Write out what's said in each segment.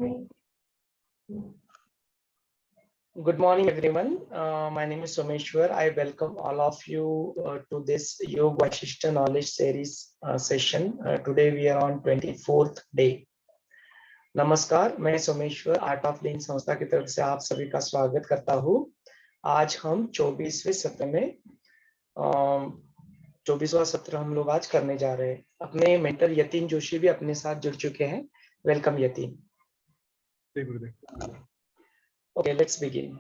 Good morning, everyone. My name is Someshwar. I welcome all of you to this Yoga Vasishta Knowledge Series session. Today we are on 24th day. नमस्कार, मैं Someshwar art of living संस्था की तरफ से आप सभी का स्वागत करता हूँ। आज हम 24वें सत्र में 24वां सत्र हम लोग आज करने जा रहे हैं। अपने मेंटर यतीन जोशी भी अपने साथ जुड़ चुके हैं। Welcome Yatin. Okay, let's begin.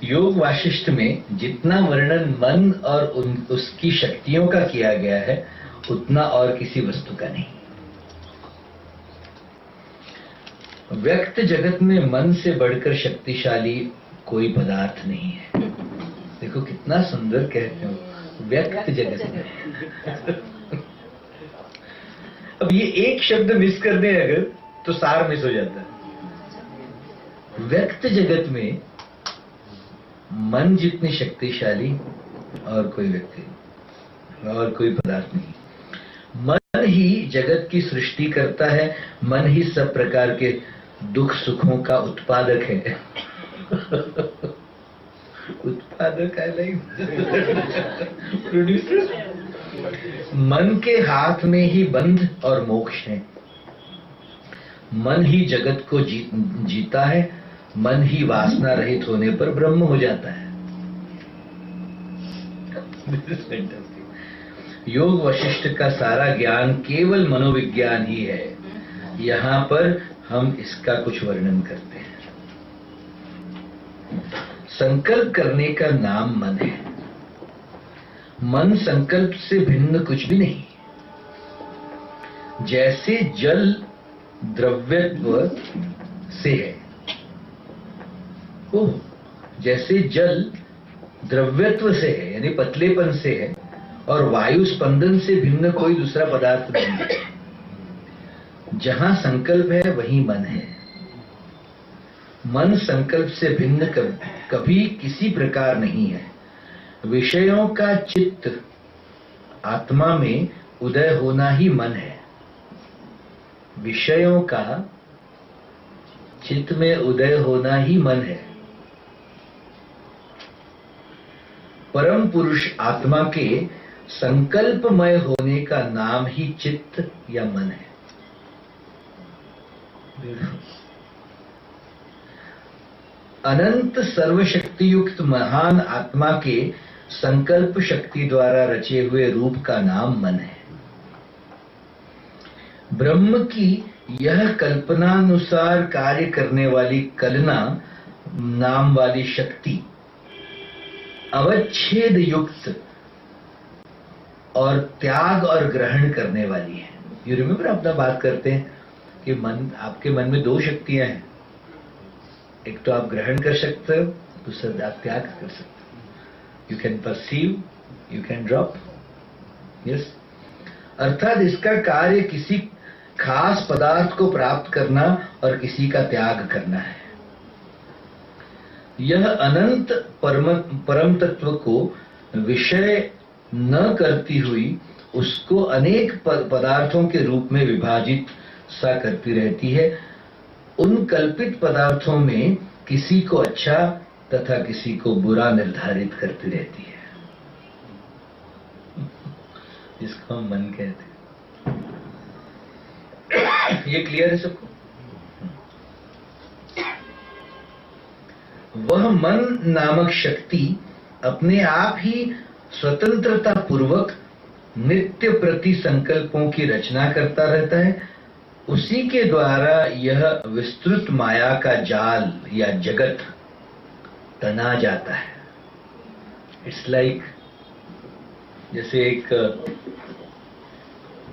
योग वाशिष्ठ में जितना वर्णन मन और उसकी शक्तियों का किया गया है उतना और किसी वस्तु का नहीं। व्यक्त जगत में मन से बढ़कर शक्तिशाली कोई पदार्थ नहीं है। देखो कितना सुंदर कहते हो, व्यक्त जगत में। अब ये एक शब्द मिस कर दें अगर तो सार मिस हो जाता है। व्यक्त जगत में मन जितनी शक्तिशाली और कोई व्यक्ति और कोई पदार्थ नहीं। मन ही जगत की सृष्टि करता है, मन ही सब प्रकार के दुख सुखों का उत्पादक है। उत्पादक है नहीं, प्रोड्यूसर। मन के हाथ में ही बंध और मोक्ष है। मन ही जगत को जीता है, मन ही वासना रहित होने पर ब्रह्म हो जाता है। योग वशिष्ठ का सारा ज्ञान केवल मनोविज्ञान ही है। यहाँ पर हम इसका कुछ वर्णन करते हैं। संकल्प करने का नाम मन है। मन संकल्प से भिन्न कुछ भी नहीं। जैसे जल द्रव्यत्व से है, जैसे जल द्रव्यत्व से है यानी पतलेपन से है और वायु स्पंदन से भिन्न कोई दूसरा पदार्थ नहीं है। जहां संकल्प है वहीं मन है। मन संकल्प से भिन्न कभी किसी प्रकार नहीं है। विषयों का चित्त आत्मा में उदय होना ही मन है। विषयों का चित्त में उदय होना ही मन है। परम पुरुष आत्मा के संकल्पमय होने का नाम ही चित्त या मन है। अनंत सर्वशक्ति युक्त महान आत्मा के संकल्प शक्ति द्वारा रचे हुए रूप का नाम मन है। ब्रह्म की यह कल्पनानुसार कार्य करने वाली कलना नाम वाली शक्ति अवच्छेद युक्त और त्याग और ग्रहण करने वाली है। यू रिमेम्बर अपना बात करते हैं कि मन, आपके मन में दो शक्तियां हैं। एक तो आप ग्रहण कर सकते हो, दूसरा आप त्याग कर सकते हो। You can perceive, you can drop. Yes, अर्थात इसका कार्य किसी खास पदार्थ को प्राप्त करना और किसी का त्याग करना है। यह अनंत परम तत्व को विषय न करती हुई उसको अनेक पदार्थों के रूप में विभाजित सा करती रहती है। उन कल्पित पदार्थों में किसी को अच्छा तथा किसी को बुरा निर्धारित करती रहती है। इसको हम मन कहते हैं। ये क्लियर है सबको? वह मन नामक शक्ति अपने आप ही स्वतंत्रता पूर्वक नित्य प्रति संकल्पों की रचना करता रहता है। उसी के द्वारा यह विस्तृत माया का जाल या जगत तना जाता है। इट्स लाइक जैसे एक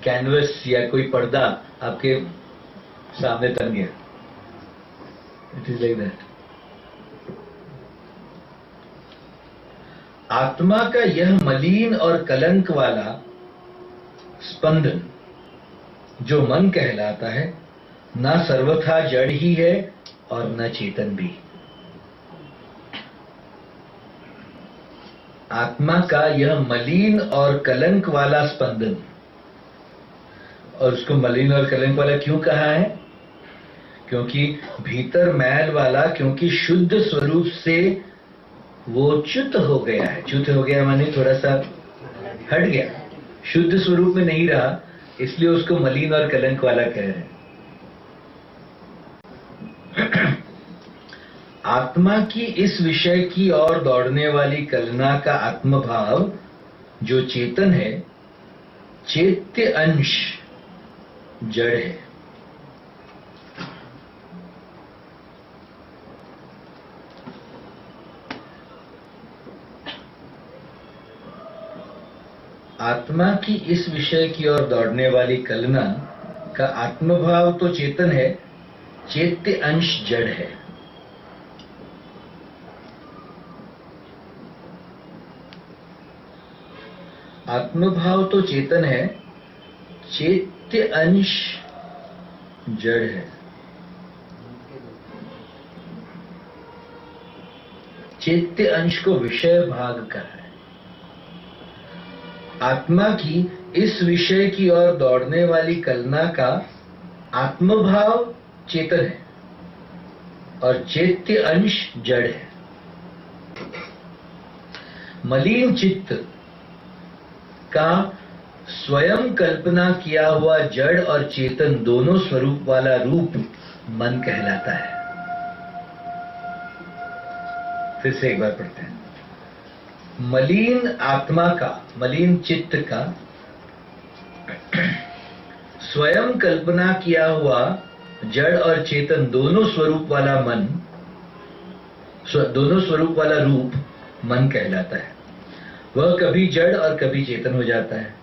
कैनवस या कोई पर्दा आपके सामने तन गया. It is like that. आत्मा का यह मलिन और कलंक वाला स्पंदन जो मन कहलाता है, ना सर्वथा जड़ ही है और न चेतन भी. आत्मा का यह मलिन और कलंक वाला स्पंदन, और उसको मलिन और कलंक वाला क्यों कहा है? क्योंकि भीतर मैल वाला, क्योंकि शुद्ध स्वरूप से वो च्युत हो गया है. च्युत हो गया माने थोड़ा सा हट गया, शुद्ध स्वरूप में नहीं रहा, इसलिए उसको मलिन और कलंक वाला कह रहे हैं. आत्मा की इस विषय की ओर दौड़ने वाली कलना का आत्मभाव जो चेतन है, चैत्य अंश जड़ है. आत्मा की इस विषय की ओर दौड़ने वाली कलना का आत्मभाव तो चेतन है, चैत्य अंश जड़ है. आत्मभाव तो चेतन है, चैत्य अंश जड़ है. चैत्य अंश को विषय भाग कहा है. आत्मा की इस विषय की ओर दौड़ने वाली कलना का आत्मभाव चेतन है और चैत्य अंश जड़ है. मलिन चित्त का स्वयं कल्पना किया हुआ जड़ और चेतन दोनों स्वरूप वाला रूप मन कहलाता है. फिर से एक बार पढ़ते हैं. मलिन आत्मा का, मलिन चित्त का स्वयं कल्पना किया हुआ जड़ और चेतन दोनों स्वरूप वाला मन, दोनों स्वरूप वाला रूप मन कहलाता है. वह कभी जड़ और कभी चेतन हो जाता है.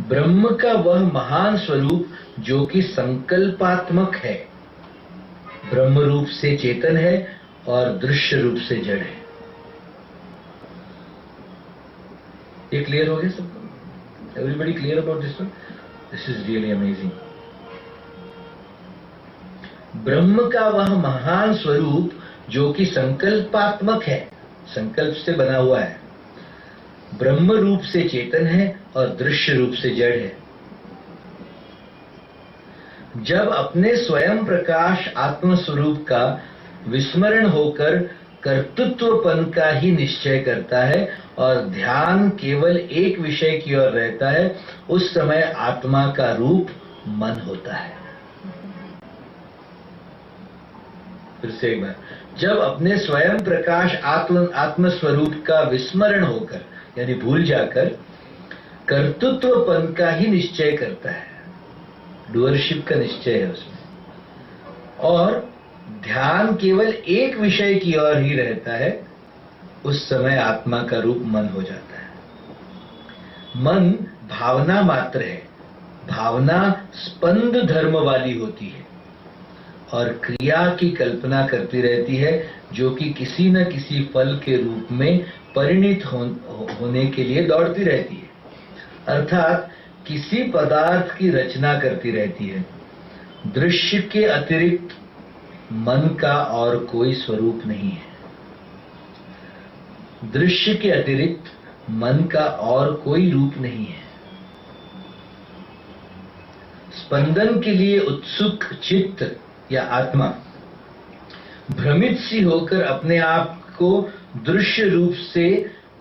ब्रह्म का वह महान स्वरूप जो कि संकल्पात्मक है, ब्रह्म रूप से चेतन है और दृश्य रूप से जड़ है. ये क्लियर हो गया सबको? Everybody clear about this one? This is really amazing. ब्रह्म का वह महान स्वरूप जो कि संकल्पात्मक है, संकल्प से बना हुआ है, ब्रह्म रूप से चेतन है और दृश्य रूप से जड़ है. जब अपने स्वयं प्रकाश आत्म स्वरूप का विस्मरण होकर कर्तृत्वपन का ही निश्चय करता है और ध्यान केवल एक विषय की ओर रहता है, उस समय आत्मा का रूप मन होता है. फिर से एक बार. जब अपने स्वयं प्रकाश आत्म स्वरूप का विस्मरण होकर, यानी भूल जाकर, कर्तृत्वपन का ही निश्चय करता है, डुअरशिप का निश्चय है उसमें, और ध्यान केवल एक विषय की ओर ही रहता है, उस समय आत्मा का रूप मन हो जाता है. मन भावना मात्र है. भावना स्पंद धर्म वाली होती है और क्रिया की कल्पना करती रहती है, जो कि किसी न किसी फल के रूप में परिणित होने के लिए दौड़ती रहती है. अर्थात किसी पदार्थ की रचना करती रहती है. दृश्य के अतिरिक्त मन का और कोई स्वरूप नहीं है. दृश्य के अतिरिक्त मन का और कोई रूप नहीं है. स्पंदन के लिए उत्सुक चित्त या आत्मा भ्रमित सी होकर अपने आप को दृश्य रूप से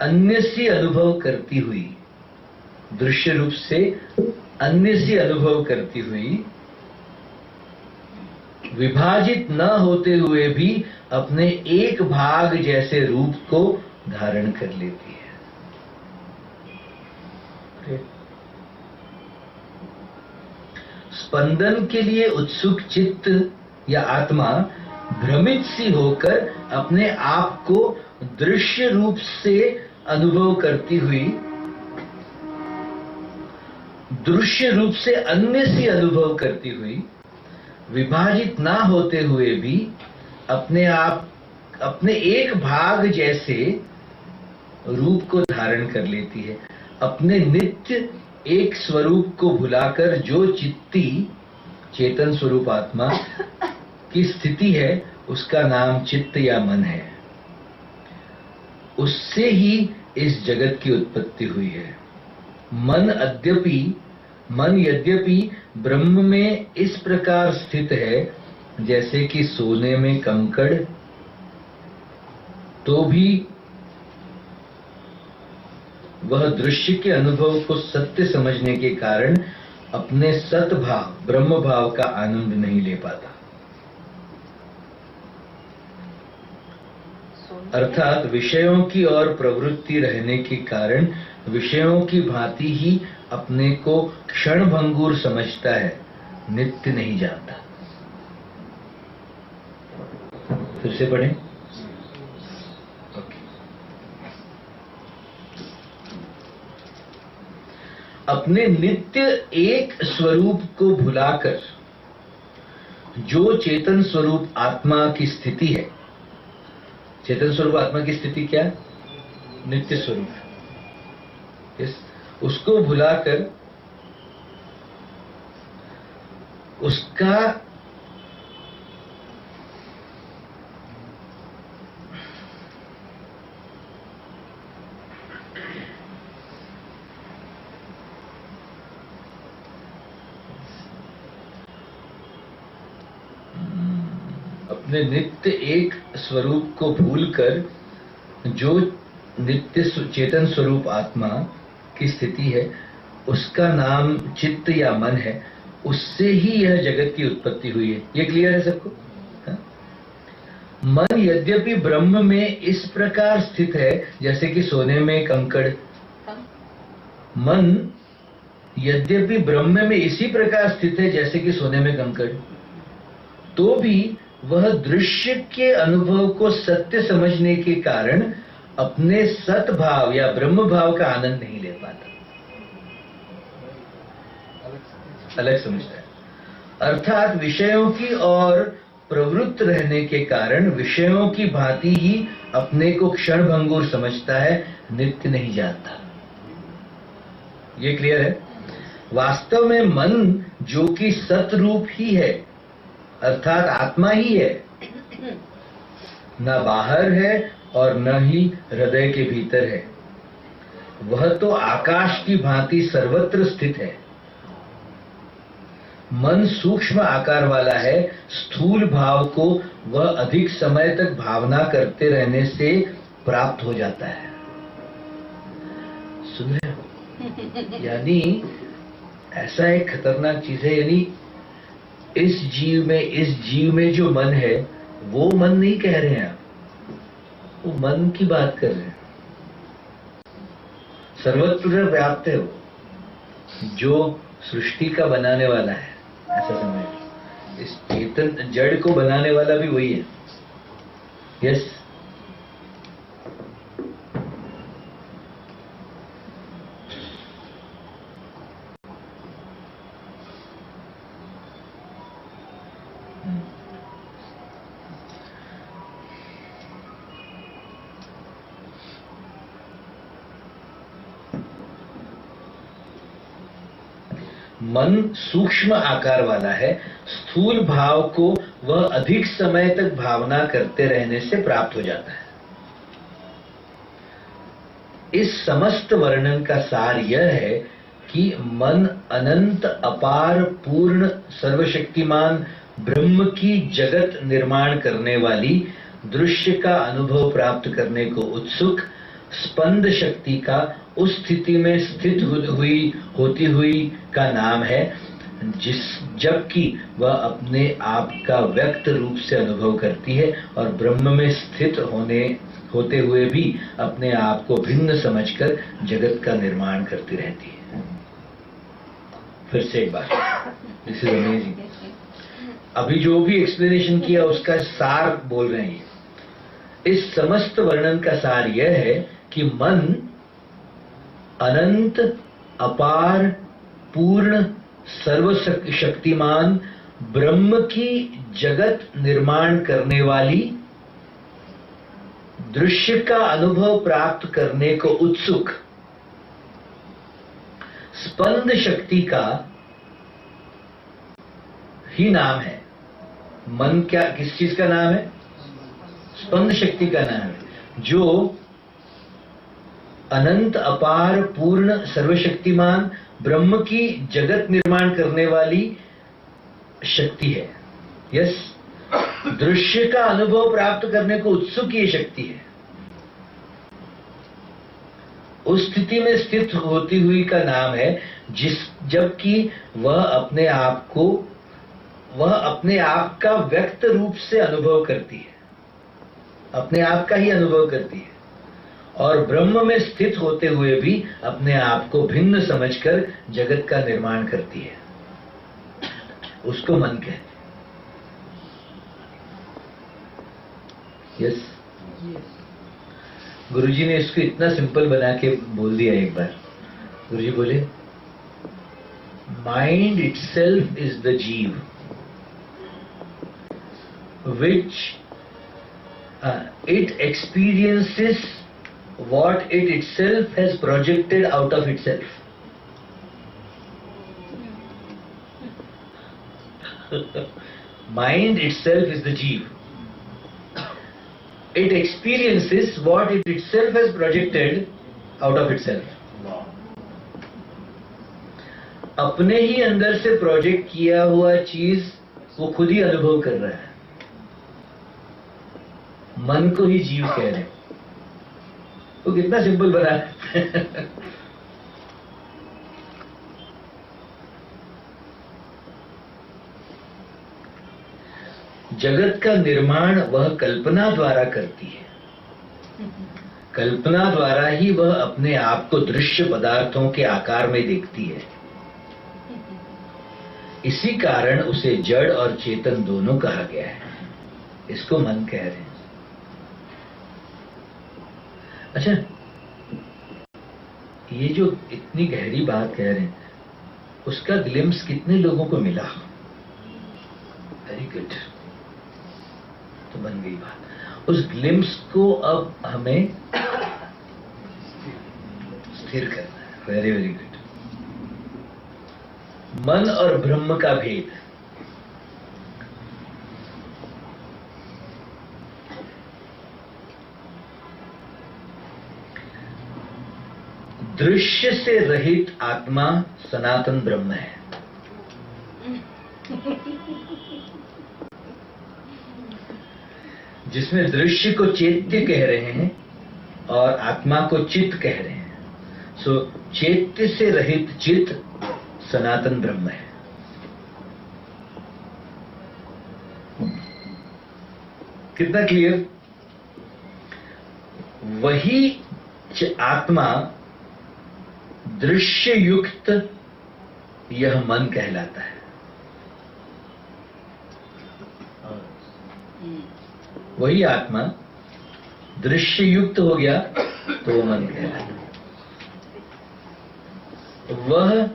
अन्य सी अनुभव करती हुई, दृश्य रूप से अन्य सी अनुभव करती हुई, विभाजित न होते हुए भी अपने एक भाग जैसे रूप को धारण कर लेती है. स्पंदन के लिए उत्सुक चित्त या आत्मा भ्रमित सी होकर अपने आप को दृश्य रूप से अनुभव करती हुई दृश्य रूप से अन्य सी अनुभव करती हुई, विभाजित ना होते हुए भी अपने आप, अपने एक भाग जैसे रूप को धारण कर लेती है। अपने नित्य एक स्वरूप को भुलाकर जो चित्ती चेतन स्वरूप आत्मा की स्थिति है, उसका नाम चित्त या मन है। उससे ही इस जगत की उत्पत्ति हुई है। मन यद्यपि ब्रह्म में इस प्रकार स्थित है जैसे कि सोने में कंकड़, तो भी वह दृश्य के अनुभव को सत्य समझने के कारण अपने सतभाव ब्रह्म भाव का आनंद नहीं ले पाता। अर्थात विषयों की ओर प्रवृत्ति रहने के कारण विषयों की भांति ही अपने को क्षणभंगुर समझता है, नित्य नहीं जानता। फिर से पढ़ें। अपने नित्य एक स्वरूप को भुलाकर जो चेतन स्वरूप आत्मा की स्थिति है, चेतन स्वरूप आत्मा की स्थिति क्या है? नित्य स्वरूप। उसको भुलाकर उसका अपने नित्य एक स्वरूप को भूलकर जो नित्य चेतन स्वरूप आत्मा की स्थिति है, उसका नाम चित्त या मन है। उससे ही यह जगत की उत्पत्ति हुई है। ये क्लियर है सबको? मन यद्यपि ब्रह्म में इस प्रकार स्थित है जैसे कि सोने में कंकड़। मन यद्यपि ब्रह्म में इसी प्रकार स्थित है जैसे कि सोने में कंकड़, तो भी वह दृश्य के अनुभव को सत्य समझने के कारण अपने सतभाव या ब्रह्म भाव का आनंद नहीं ले पाता, अलग समझता है। अर्थात विषयों की ओर प्रवृत्त रहने के कारण विषयों की भांति ही अपने को क्षणभंगुर समझता है, नित्य नहीं जानता। ये क्लियर है? वास्तव में मन जो कि सतरूप ही है, अर्थात आत्मा ही है, न बाहर है और न ही हृदय के भीतर है। वह तो आकाश की भांति सर्वत्र स्थित है। मन सूक्ष्म आकार वाला है। स्थूल भाव को वह अधिक समय तक भावना करते रहने से प्राप्त हो जाता है। सुन रहे हो? यानी ऐसा एक खतरनाक चीज है। यानी इस जीव में जो मन है, वो मन नहीं कह रहे हैं आप, वो मन की बात कर रहे हैं। सर्वत्र व्याप्त है वो, जो सृष्टि का बनाने वाला है, ऐसा समझ। इस चेतन जड़ को बनाने वाला भी वही है। यस, मन सूक्ष्म आकार वाला है। स्थूल भाव को वह अधिक समय तक भावना करते रहने से प्राप्त हो जाता है। इस समस्त वर्णन का सार यह है कि मन अनंत अपार पूर्ण सर्वशक्तिमान ब्रह्म की जगत निर्माण करने वाली दृश्य का अनुभव प्राप्त करने को उत्सुक स्पंद शक्ति का उस स्थिति में स्थित होती हुई का नाम है, जबकि वह अपने आप का व्यक्त रूप से अनुभव करती है और ब्रह्म में स्थित होते हुए भी अपने आप को भिन्न समझकर जगत का निर्माण करती रहती है। फिर से एक बार, दिस इज अमेजिंग। अभी जो भी एक्सप्लेनेशन किया उसका सार बोल रहे हैं। इस समस्त वर्णन का सार यह है कि मन अनंत अपार पूर्ण सर्वशक्तिमान ब्रह्म की जगत निर्माण करने वाली, दृश्य का अनुभव प्राप्त करने को उत्सुक स्पंद शक्ति का ही नाम है। मन क्या, किस चीज का नाम है? स्पंद शक्ति का नाम है, जो अनंत अपार पूर्ण सर्वशक्तिमान ब्रह्म की जगत निर्माण करने वाली शक्ति है। यस, दृश्य का अनुभव प्राप्त करने को उत्सुक ये शक्ति है। उस स्थिति में स्थित होती हुई का नाम है जबकि वह अपने आप का व्यक्त रूप से अनुभव करती है, अपने आप का ही अनुभव करती है, और ब्रह्म में स्थित होते हुए भी अपने आप को भिन्न समझकर जगत का निर्माण करती है। उसको मन कहते हैं। यस, गुरुजी ने इसको इतना सिंपल बना के बोल दिया। एक बार गुरुजी बोले, माइंड इटसेल्फ इज द जीव which it experiences what it itself has projected out of itself. Mind itself is the jeev. It experiences what it itself has projected out of itself. अपने ही अंदर से प्रोजेक्ट किया हुआ चीज वो खुद ही अनुभव कर रहा है। मन को ही जीव कह रहे हैं। वो कितना सिंपल बना है। जगत का निर्माण वह कल्पना द्वारा करती है। कल्पना द्वारा ही वह अपने आप को दृश्य पदार्थों के आकार में देखती है। इसी कारण उसे जड़ और चेतन दोनों कहा गया है। इसको मन कह रहे हैं। अच्छा, ये जो इतनी गहरी बात कह रहे हैं, उसका ग्लिम्स कितने लोगों को मिला? वेरी गुड, तो बन गई बात। उस ग्लिम्स को अब हमें स्थिर करना है। Very very good. मन और ब्रह्म का भेद। दृश्य से रहित आत्मा सनातन ब्रह्म है। जिसमें दृश्य को चैत्य कह रहे हैं और आत्मा को चित्त कह रहे हैं। सो चैत्य से रहित चित्त सनातन ब्रह्म है। कितना क्लियर? वही आत्मा दृश्य युक्त यह मन कहलाता है। वही आत्मा दृश्य युक्त हो गया तो वो मन कहलाता है। वह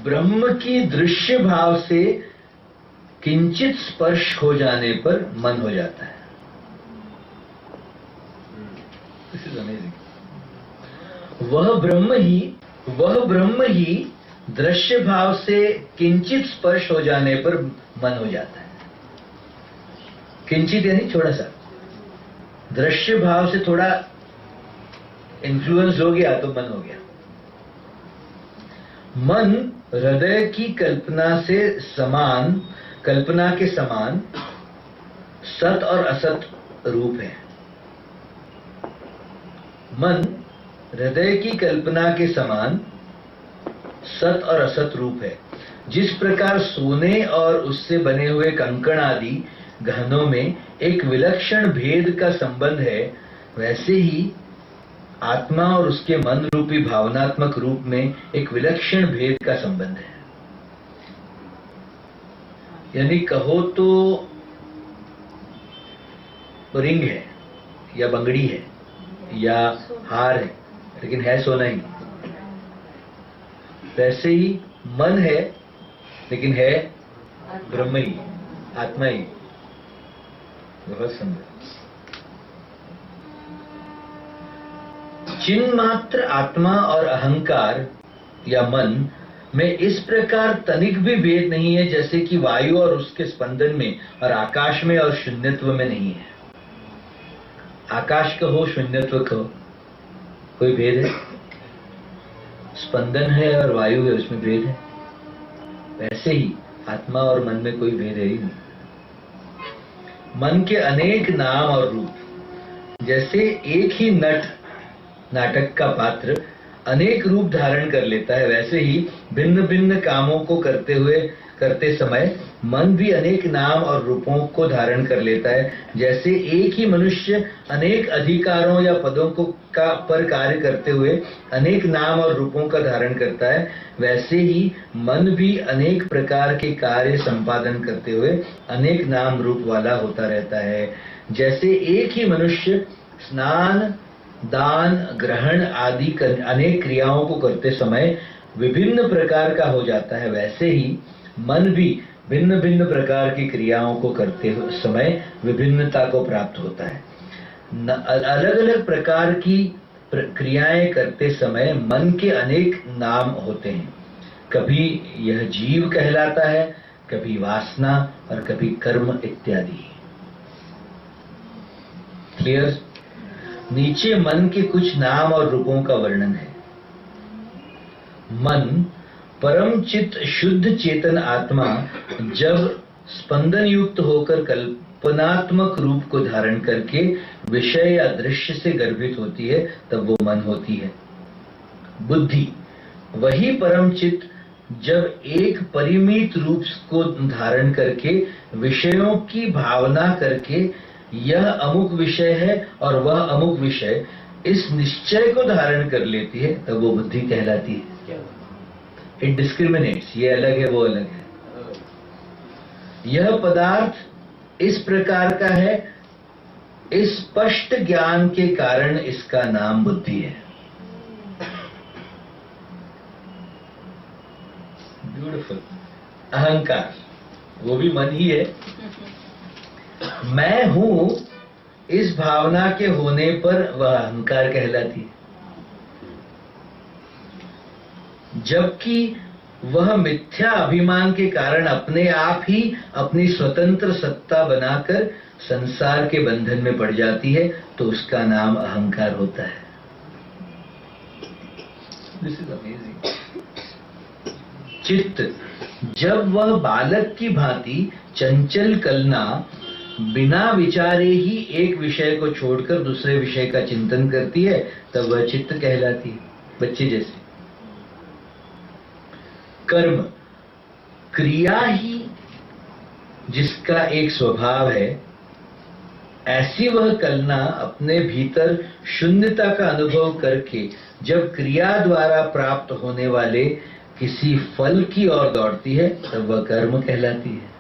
ब्रह्म की दृश्य भाव से किंचित स्पर्श हो जाने पर मन हो जाता है। This is amazing. वह ब्रह्म ही दृश्य भाव से किंचित स्पर्श हो जाने पर मन हो जाता है। किंचित यानी थोड़ा सा, दृश्य भाव से थोड़ा इन्फ्लुएंस हो गया तो मन हो गया। मन हृदय की कल्पना के समान सत और असत रूप है। मन हृदय की कल्पना के समान सत और असत रूप है। जिस प्रकार सोने और उससे बने हुए कंकड़ आदि गहनों में एक विलक्षण भेद का संबंध है, वैसे ही आत्मा और उसके मन रूपी भावनात्मक रूप में एक विलक्षण भेद का संबंध है। यानी कहो तो रिंग है या बंगड़ी है या हार है, लेकिन है सोना ही। वैसे ही मन है, लेकिन है ब्रह्म ही, आत्मा ही। बहुत सुंदर। चिन्मात्र आत्मा और अहंकार या मन में इस प्रकार तनिक भी भेद नहीं है जैसे कि वायु और उसके स्पंदन में और आकाश में और शून्यत्व में नहीं है। आकाश कहो, शून्यत्व कहो, कोई भेद है? स्पंदन है और वायु है, उसमें भेद है? वैसे ही आत्मा और मन में कोई भेद है ही नहीं। मन के अनेक नाम और रूप, जैसे एक ही नाटक का पात्र अनेक रूप धारण कर लेता है, वैसे ही भिन्न भिन्न कामों को करते समय मन भी अनेक नाम और रूपों को धारण कर लेता है। जैसे एक ही मनुष्य अनेक अधिकारों या पदों पर कार्य करते हुए अनेक नाम और रूपों का धारण करता है, वैसे ही मन भी अनेक प्रकार के कार्य संपादन करते हुए अनेक नाम रूप वाला होता रहता है। जैसे एक ही मनुष्य स्नान, दान, ग्रहण आदि अनेक क्रियाओं को करते समय विभिन्न प्रकार का हो जाता है, वैसे ही मन भी भिन्न भिन्न प्रकार की क्रियाओं को करते समय विभिन्नता को प्राप्त होता है। अलग अलग प्रकार की क्रियाएं करते समय मन के अनेक नाम होते हैं। कभी यह जीव कहलाता है, कभी वासना और कभी कर्म इत्यादि। क्लियर? नीचे मन के कुछ नाम और रूपों का वर्णन है। मन परम चित्त शुद्ध चेतन आत्मा जब स्पंदन युक्त होकर कल्पनात्मक रूप को धारण करके विषय या दृश्य से गर्भित होती है, तब वो मन होती है। बुद्धि वही परम चित्त जब एक परिमित रूप को धारण करके विषयों की भावना करके यह अमुक विषय है और वह अमुक विषय, इस निश्चय को धारण कर लेती है, तब वो बुद्धि कहलाती है। इट डिस्क्रिमिनेट्स, ये अलग है, वो अलग है। यह पदार्थ इस प्रकार का है, इस स्पष्ट ज्ञान के कारण इसका नाम बुद्धि है। ब्यूटीफुल। अहंकार वो भी मन ही है। मैं हूं, इस भावना के होने पर वह अहंकार कहलाती है, जबकि वह मिथ्या अभिमान के कारण अपने आप ही अपनी स्वतंत्र सत्ता बनाकर संसार के बंधन में पड़ जाती है, तो उसका नाम अहंकार होता है। This is amazing. चित्त जब वह बालक की भांति चंचल कलना बिना विचारे ही एक विषय को छोड़कर दूसरे विषय का चिंतन करती है, तब वह चित्त कहलाती है, बच्चे जैसे। कर्म क्रिया ही जिसका एक स्वभाव है, ऐसी वह कलना अपने भीतर शून्यता का अनुभव करके जब क्रिया द्वारा प्राप्त होने वाले किसी फल की ओर दौड़ती है, तब वह कर्म कहलाती है।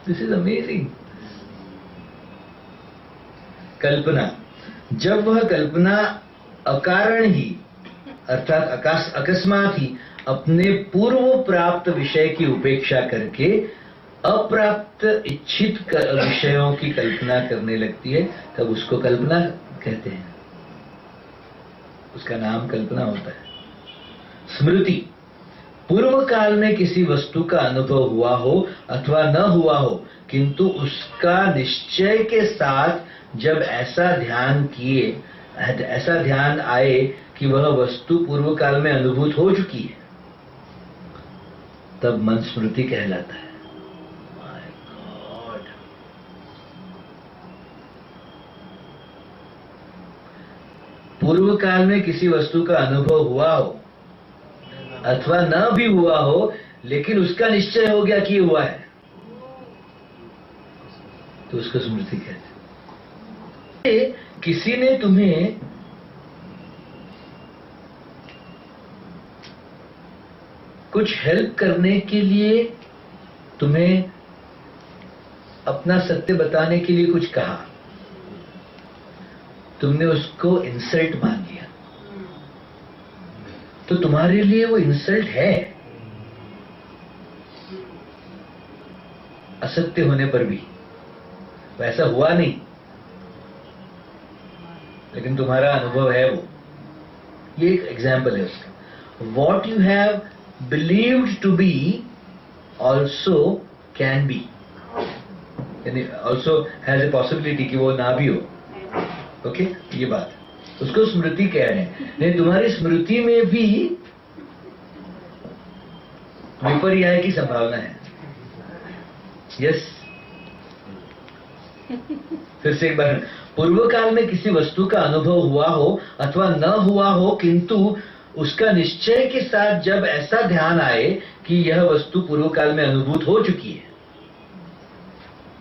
This is amazing. कल्पना जब वह कल्पना अकारण ही अर्थात अकस्मात ही अपने पूर्व प्राप्त विषय की उपेक्षा करके अप्राप्त इच्छित विषयों की कल्पना करने लगती है, तब उसको कल्पना कहते हैं। उसका नाम कल्पना होता है। स्मृति पूर्व काल में किसी वस्तु का अनुभव हुआ हो अथवा न हुआ हो, किंतु उसका निश्चय के साथ जब ऐसा ध्यान आए कि वह वस्तु पूर्व काल में अनुभूत हो चुकी है, तब मन स्मृति कहलाता है। My God. पूर्व काल में किसी वस्तु का अनुभव हुआ हो अथवा न भी हुआ हो, लेकिन उसका निश्चय हो गया कि हुआ है, तो उसको स्मृति कहते हैं। किसी ने तुम्हें कुछ हेल्प करने के लिए, तुम्हें अपना सत्य बताने के लिए कुछ कहा, तुमने उसको इंसल्ट मान लिया, तो तुम्हारे लिए वो इंसल्ट है, असत्य होने पर भी। वैसा हुआ नहीं, लेकिन तुम्हारा अनुभव है वो। ये एक एग्जाम्पल है उसका। What you have believed to be also can be, यानी ऑल्सो हैज ए पॉसिबिलिटी कि वो ना भी हो। ओके, ये बात उसको स्मृति कह रहे हैं। नहीं, तुम्हारी स्मृति में भी विपर्याय की संभावना है। यस, फिर से एक बार, पूर्व काल में किसी वस्तु का अनुभव हुआ हो अथवा न हुआ हो, किंतु उसका निश्चय के साथ जब ऐसा ध्यान आए कि यह वस्तु पूर्व काल में अनुभूत हो चुकी है,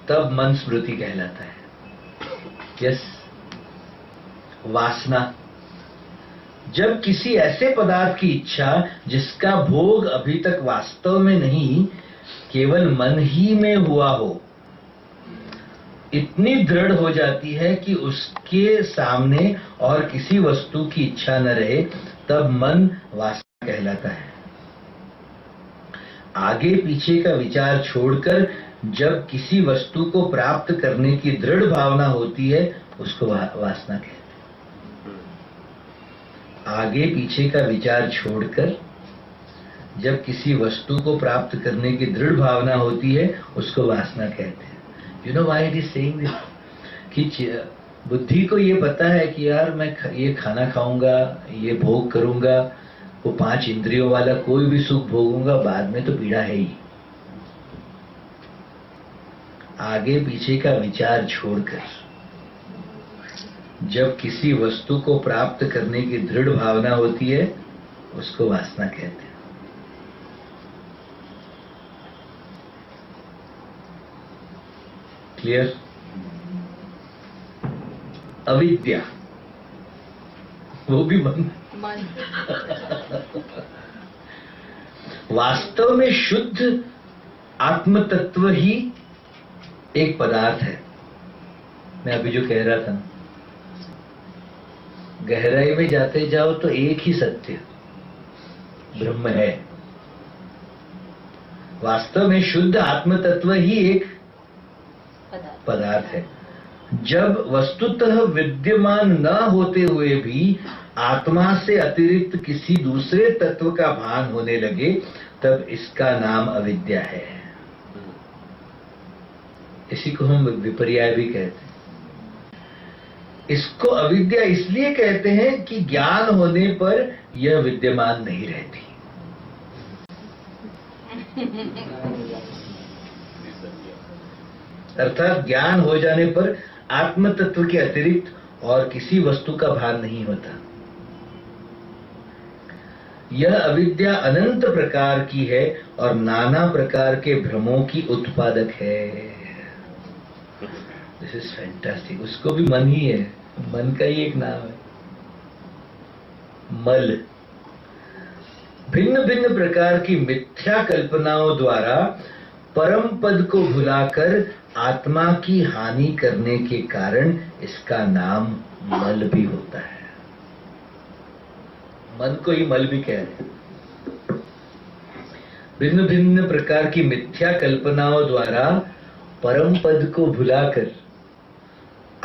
तब मन स्मृति कहलाता है। यस, वासना, जब किसी ऐसे पदार्थ की इच्छा जिसका भोग अभी तक वास्तव में नहीं, केवल मन ही में हुआ हो, इतनी दृढ़ हो जाती है कि उसके सामने और किसी वस्तु की इच्छा न रहे, तब मन वासना कहलाता है। आगे पीछे का विचार छोड़कर जब किसी वस्तु को प्राप्त करने की दृढ़ भावना होती है, उसको वासना कहते हैं। आगे पीछे का विचार छोड़कर जब किसी वस्तु को प्राप्त करने की दृढ़ भावना होती है, उसको वासना कहते हैं। You know why it is saying this? कि बुद्धि को ये पता है कि यार मैं ये खाना खाऊंगा, ये भोग करूंगा, वो 5 इंद्रियों वाला कोई भी सुख भोगूंगा, बाद में तो पीड़ा है ही। आगे पीछे का विचार छोड़कर जब किसी वस्तु को प्राप्त करने की दृढ़ भावना होती है, उसको वासना कहते हैं। क्लियर? अविद्या, वो भी मन। वास्तव में शुद्ध आत्म तत्व ही एक पदार्थ है। मैं अभी जो कह रहा था, गहराई में जाते जाओ तो एक ही सत्य ब्रह्म है। वास्तव में शुद्ध आत्म तत्व ही एक पदार्थ है। जब वस्तुतः विद्यमान न होते हुए भी आत्मा से अतिरिक्त किसी दूसरे तत्व का भान होने लगे, तब इसका नाम अविद्या है। इसी को हम विपर्याय भी कहते हैं। इसको अविद्या इसलिए कहते हैं कि ज्ञान होने पर यह विद्यमान नहीं रहती। अर्थात ज्ञान हो जाने पर आत्म तत्व के अतिरिक्त और किसी वस्तु का भान नहीं होता। यह अविद्या अनंत प्रकार की है और नाना प्रकार के भ्रमों की उत्पादक है। This is fantastic. उसको भी मन ही है, मन का ही एक नाम है, मल। भिन्न भिन्न प्रकार की मिथ्या कल्पनाओं द्वारा परम पद को भुलाकर आत्मा की हानि करने के कारण इसका नाम मल भी होता है। मन को ही मल भी कहते हैं। भिन्न भिन्न प्रकार की मिथ्या कल्पनाओं द्वारा परम पद को भुलाकर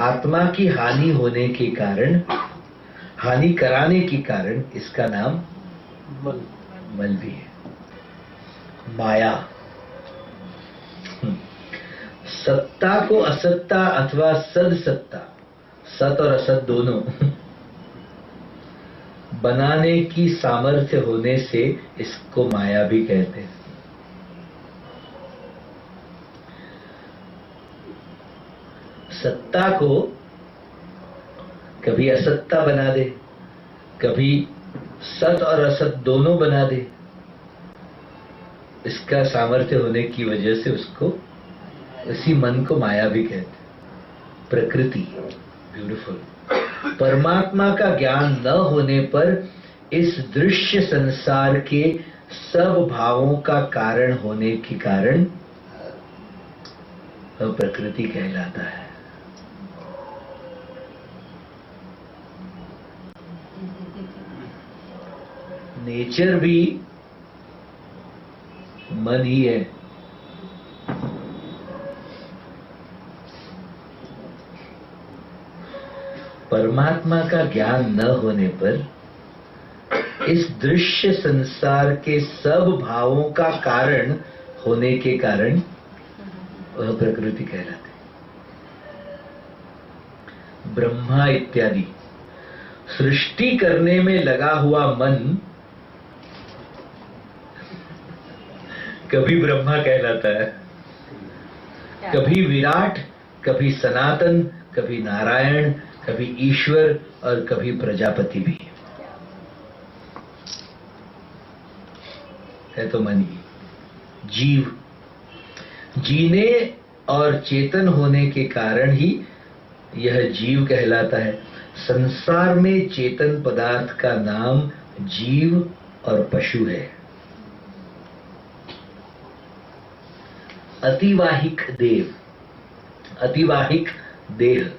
आत्मा की हानि होने के कारण, हानि कराने के कारण इसका नाम मल भी है। माया, सत्ता को असत्ता अथवा सद सत्ता, सत और असत दोनों बनाने की सामर्थ्य होने से इसको माया भी कहते हैं। सत्ता को कभी असत्ता बना दे, कभी सत और असत दोनों बना दे, इसका सामर्थ्य होने की वजह से उसको, इसी मन को माया भी कहते हैं। प्रकृति, ब्यूटीफुल। परमात्मा का ज्ञान न होने पर इस दृश्य संसार के सब भावों का कारण होने के कारण वह प्रकृति कहलाता है। नेचर भी मन ही है। परमात्मा का ज्ञान न होने पर इस दृश्य संसार के सब भावों का कारण होने के कारण वह प्रकृति कहलाते। ब्रह्मा इत्यादि सृष्टि करने में लगा हुआ मन कभी ब्रह्मा कहलाता है, कभी विराट, कभी सनातन, कभी नारायण, कभी ईश्वर और कभी प्रजापति भी है तो मन ही। जीव जीने और चेतन होने के कारण ही यह जीव कहलाता है। संसार में चेतन पदार्थ का नाम जीव और पशु है। अतिवाहिक देव, अतिवाहिक देह,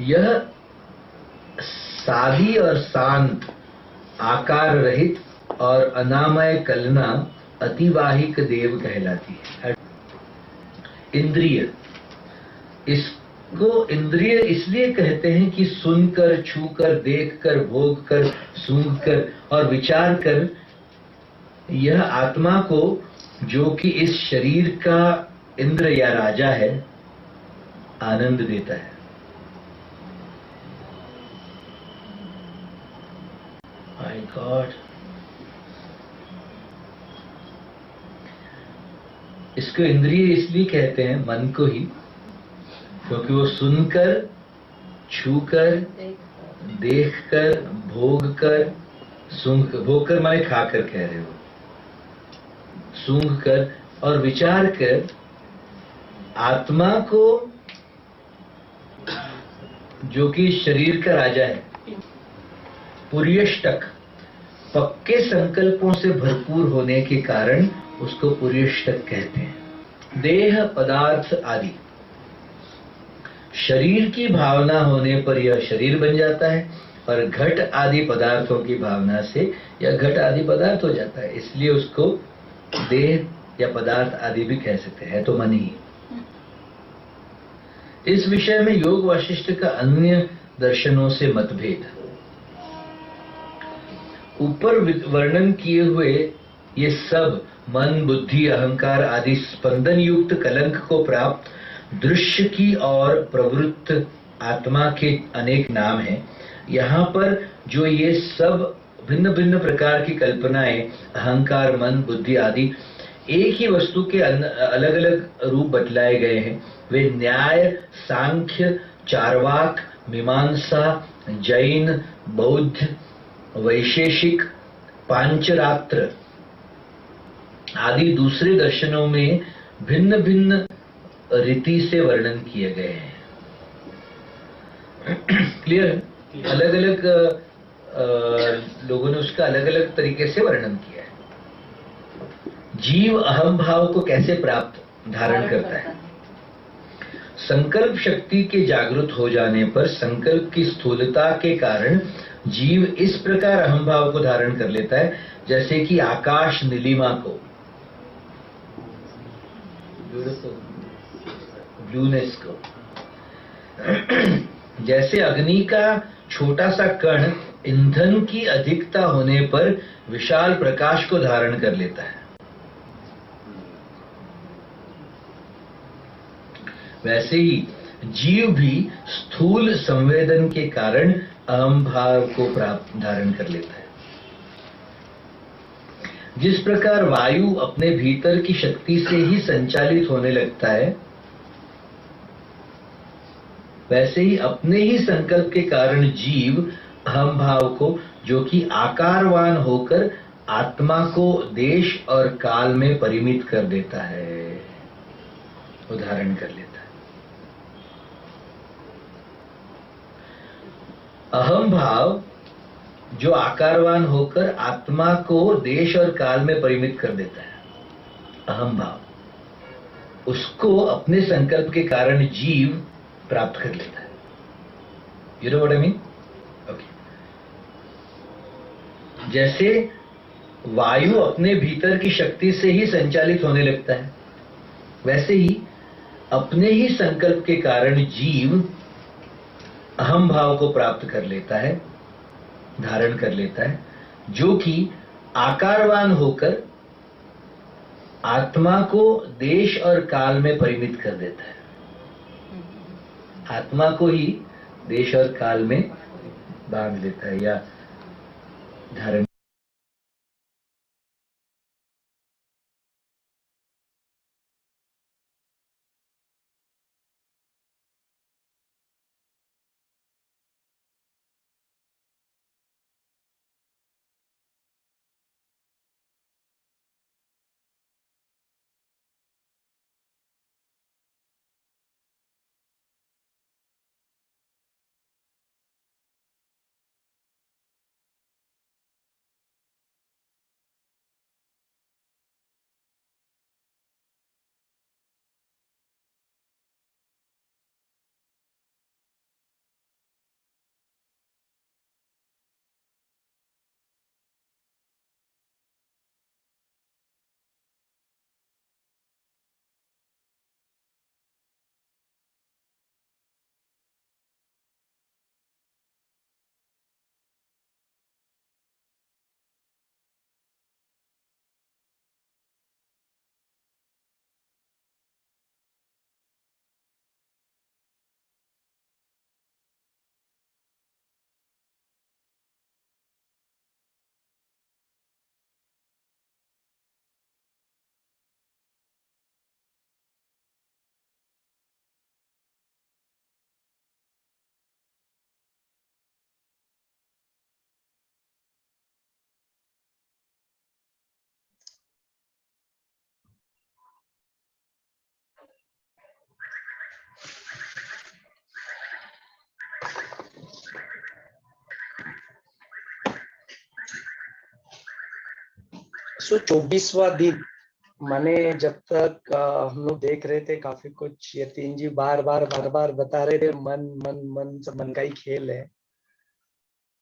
यह सादी और शांत, आकार रहित और अनामय कलना अतिवाहिक देव कहलाती है। इंद्रिय, इसको इंद्रिय इसलिए कहते हैं कि सुनकर, छूकर, देखकर, भोगकर, सूंघकर और विचार कर यह आत्मा को, जो कि इस शरीर का इंद्र या राजा है, आनंद देता है। माय गॉड, इसको इंद्रिय इसलिए कहते हैं, मन को ही, क्योंकि वो सुनकर, छूकर, देखकर, भोगकर, सूंघकर, भोगकर माने खाकर कह रहे हो, सूंघकर और विचार कर आत्मा को, जो कि शरीर का राजा है, पुर्यष्टक, पक्के संकल्पों से भरपूर होने के कारण उसको पुर्यष्टक कहते हैं। देह पदार्थ आदि, शरीर की भावना होने पर यह शरीर बन जाता है और घट आदि पदार्थों की भावना से यह घट आदि पदार्थ हो जाता है, इसलिए उसको देह या पदार्थ आदि भी कह सकते हैं, तो मन ही। इस विषय में योग वाशिष्ठ का अन्य दर्शनों से मतभेद। ऊपर वर्णन किए हुए ये सब मन, बुद्धि, अहंकार आदि स्पंदन युक्त कलंक को प्राप्त दृश्य की और प्रवृत्त आत्मा के अनेक नाम हैं। यहाँ पर जो ये सब भिन्न भिन्न प्रकार की कल्पनाएं, अहंकार, मन, बुद्धि आदि एक ही वस्तु के अलग अलग रूप बतलाए गए हैं, वे न्याय, सांख्य, चार्वाक, मीमांसा, जैन, बौद्ध, वैशेषिक, पांचरात्र आदि दूसरे दर्शनों में भिन्न भिन्न रीति से वर्णन किए गए हैं। क्लियर है? अलग अलग लोगों ने उसका अलग अलग तरीके से वर्णन किया है। जीव अहम भाव को कैसे प्राप्त धारण करता है? संकल्प शक्ति के जागृत हो जाने पर संकल्प की स्थूलता के कारण जीव इस प्रकार अहम भाव को धारण कर लेता है, जैसे कि आकाश नीलिमा को, ब्लूनेस को, जैसे अग्नि का छोटा सा कण ईंधन की अधिकता होने पर विशाल प्रकाश को धारण कर लेता है, वैसे ही जीव भी स्थूल संवेदन के कारण अहम भाव को प्राप्त धारण कर लेता है। जिस प्रकार वायु अपने भीतर की शक्ति से ही संचालित होने लगता है, वैसे ही अपने ही संकल्प के कारण जीव अहम भाव को, जो कि आकारवान होकर आत्मा को देश और काल में परिमित कर देता है, उदाहरण कर लेता है। अहम भाव जो आकारवान होकर आत्मा को देश और काल में परिमित कर देता है, अहम भाव, उसको अपने संकल्प के कारण जीव प्राप्त कर लेता है। You know what I mean? Okay. जैसे वायु अपने भीतर की शक्ति से ही संचालित होने लगता है, वैसे ही अपने ही संकल्प के कारण जीव अहम भाव को प्राप्त कर लेता है, धारण कर लेता है, जो कि आकारवान होकर आत्मा को देश और काल में परिमित कर देता है। आत्मा को ही देश और काल में बांध लेता है या धारण। सो 24वां दिन माने जब तक हम लोग देख रहे थे काफी कुछ, यतीन जी बार बार बता रहे थे मन मन मन, सब मन का ही खेल है।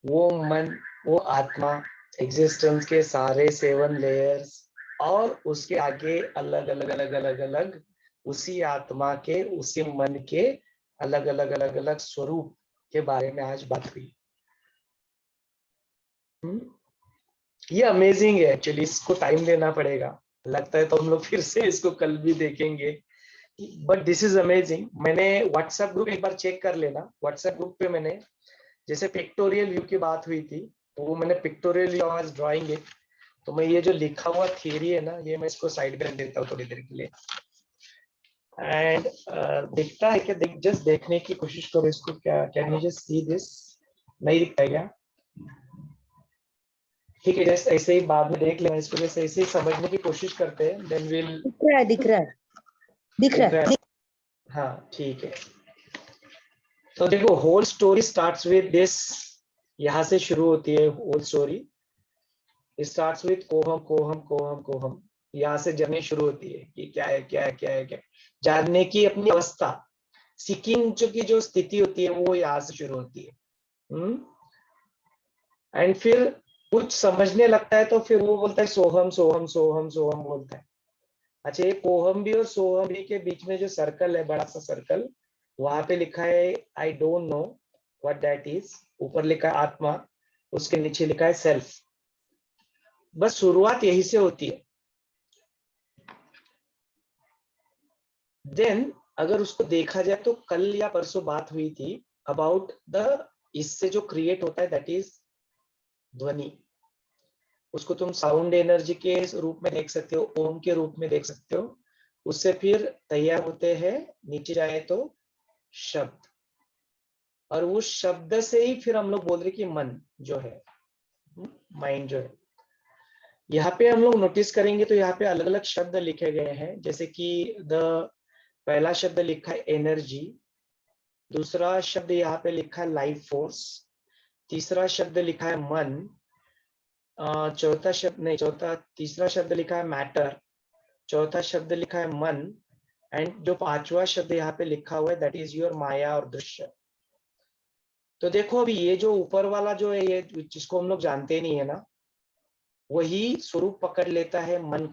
वो मन, वो आत्मा, एग्जिस्टेंस के सारे 7 लेयर्स और उसके आगे अलग अलग उसी आत्मा के, उसी मन के अलग अलग स्वरूप के बारे में आज बात हुई। ये अमेजिंग है एक्चुअली, इसको टाइम देना पड़ेगा। लगता है तो हम लोग फिर से इसको कल भी देखेंगे, बट दिस इज अमेजिंग। मैंने व्हाट्सएप ग्रुप एक बार चेक कर लेना, व्हाट्सएप ग्रुप पे मैंने जैसे पिक्टोरियल व्यू की बात हुई थी, तो वो मैंने पिक्टोरियल व्यू आज ड्राइंग इट, तो मैं ये जो लिखा हुआ थियरी है ना, ये मैं इसको साइड में रख देता हूँ थोड़ी देर के लिए। एंड दिखता है क्या, जस्ट देखने की कोशिश करो इसको, क्या can you just see this? नहीं दिखता है क्या? ठीक है, जस्ट ऐसे ही बाद में देख लेना इसको, जैसे ऐसे ही समझने की कोशिश करते हैं, देन विल। दिख रहा है। हाँ ठीक है। तो देखो, whole story starts with this, यहाँ से शुरू होती है होल स्टोरी। स्टार्ट्स विद कोहम कोहम कोहम कोहम, यहाँ से जर्नी शुरू होती है कि क्या है क्या है क्या है क्या, जानने की अपनी अवस्था, सीकिंग जो स्थिति होती है वो यहाँ से शुरू होती है। एंड फिर कुछ समझने लगता है तो फिर वो बोलता है सोहम सोहम सोहम सोहम बोलता है। अच्छा, ये कोहम भी और सोहम भी के बीच में जो सर्कल है, बड़ा सा सर्कल, वहां पे लिखा है I don't know what that is, ऊपर लिखा है आत्मा, उसके नीचे लिखा है सेल्फ। बस शुरुआत यही से होती है। देन अगर उसको देखा जाए तो कल या परसों बात हुई थी अबाउट द, इससे जो क्रिएट होता है दैट इज ध्वनि। उसको तुम साउंड एनर्जी के रूप में देख सकते हो, ओम के रूप में देख सकते हो। उससे फिर तैयार होते हैं, नीचे जाए तो शब्द, और उस शब्द से ही फिर हम लोग बोल रहे कि मन जो है, माइंड जो है। यहाँ पे हम लोग नोटिस करेंगे तो यहाँ पे अलग अलग शब्द लिखे गए हैं, जैसे कि पहला शब्द लिखा है एनर्जी, दूसरा शब्द यहाँ पे लिखा है लाइफ फोर्स, तीसरा शब्द लिखा है मन, चौथा शब्द नहीं, तीसरा शब्द लिखा है मैटर, चौथा शब्द लिखा है मन, एंड जो पांचवा शब्द यहाँ पे लिखा हुआ है दैट इज योर माया और दृश्य। तो देखो अभी ये जो ऊपर वाला जो है, ये जिसको हम लोग जानते नहीं है ना, वही स्वरूप पकड़ लेता है मन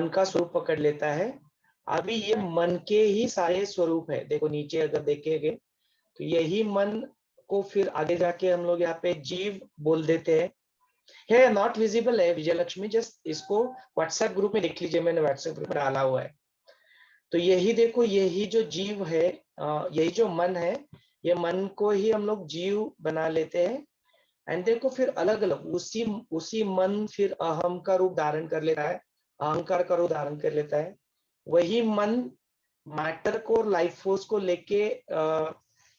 का स्वरूप पकड़ लेता है। अभी ये मन के ही सारे स्वरूप है, देखो नीचे अगर देखेंगे तो यही मन को फिर आगे जाके हम लोग यहाँ पे जीव बोल देते हैं। है नॉट विजिबल है विजय लक्ष्मी, जस्ट इसको व्हाट्सएप ग्रुप में देख लीजिए, मैंने व्हाट्सएप ग्रुप में डाला हुआ है। तो यही देखो, यही जो जीव है, यही जो मन है, ये मन को ही हम लोग जीव बना लेते हैं। एंड देखो फिर अलग अलग उसी मन फिर अहम का रूप धारण कर लेता है, अहंकार का रूप धारण कर लेता है। वही मन मैटर को, लाइफ फोर्स को लेके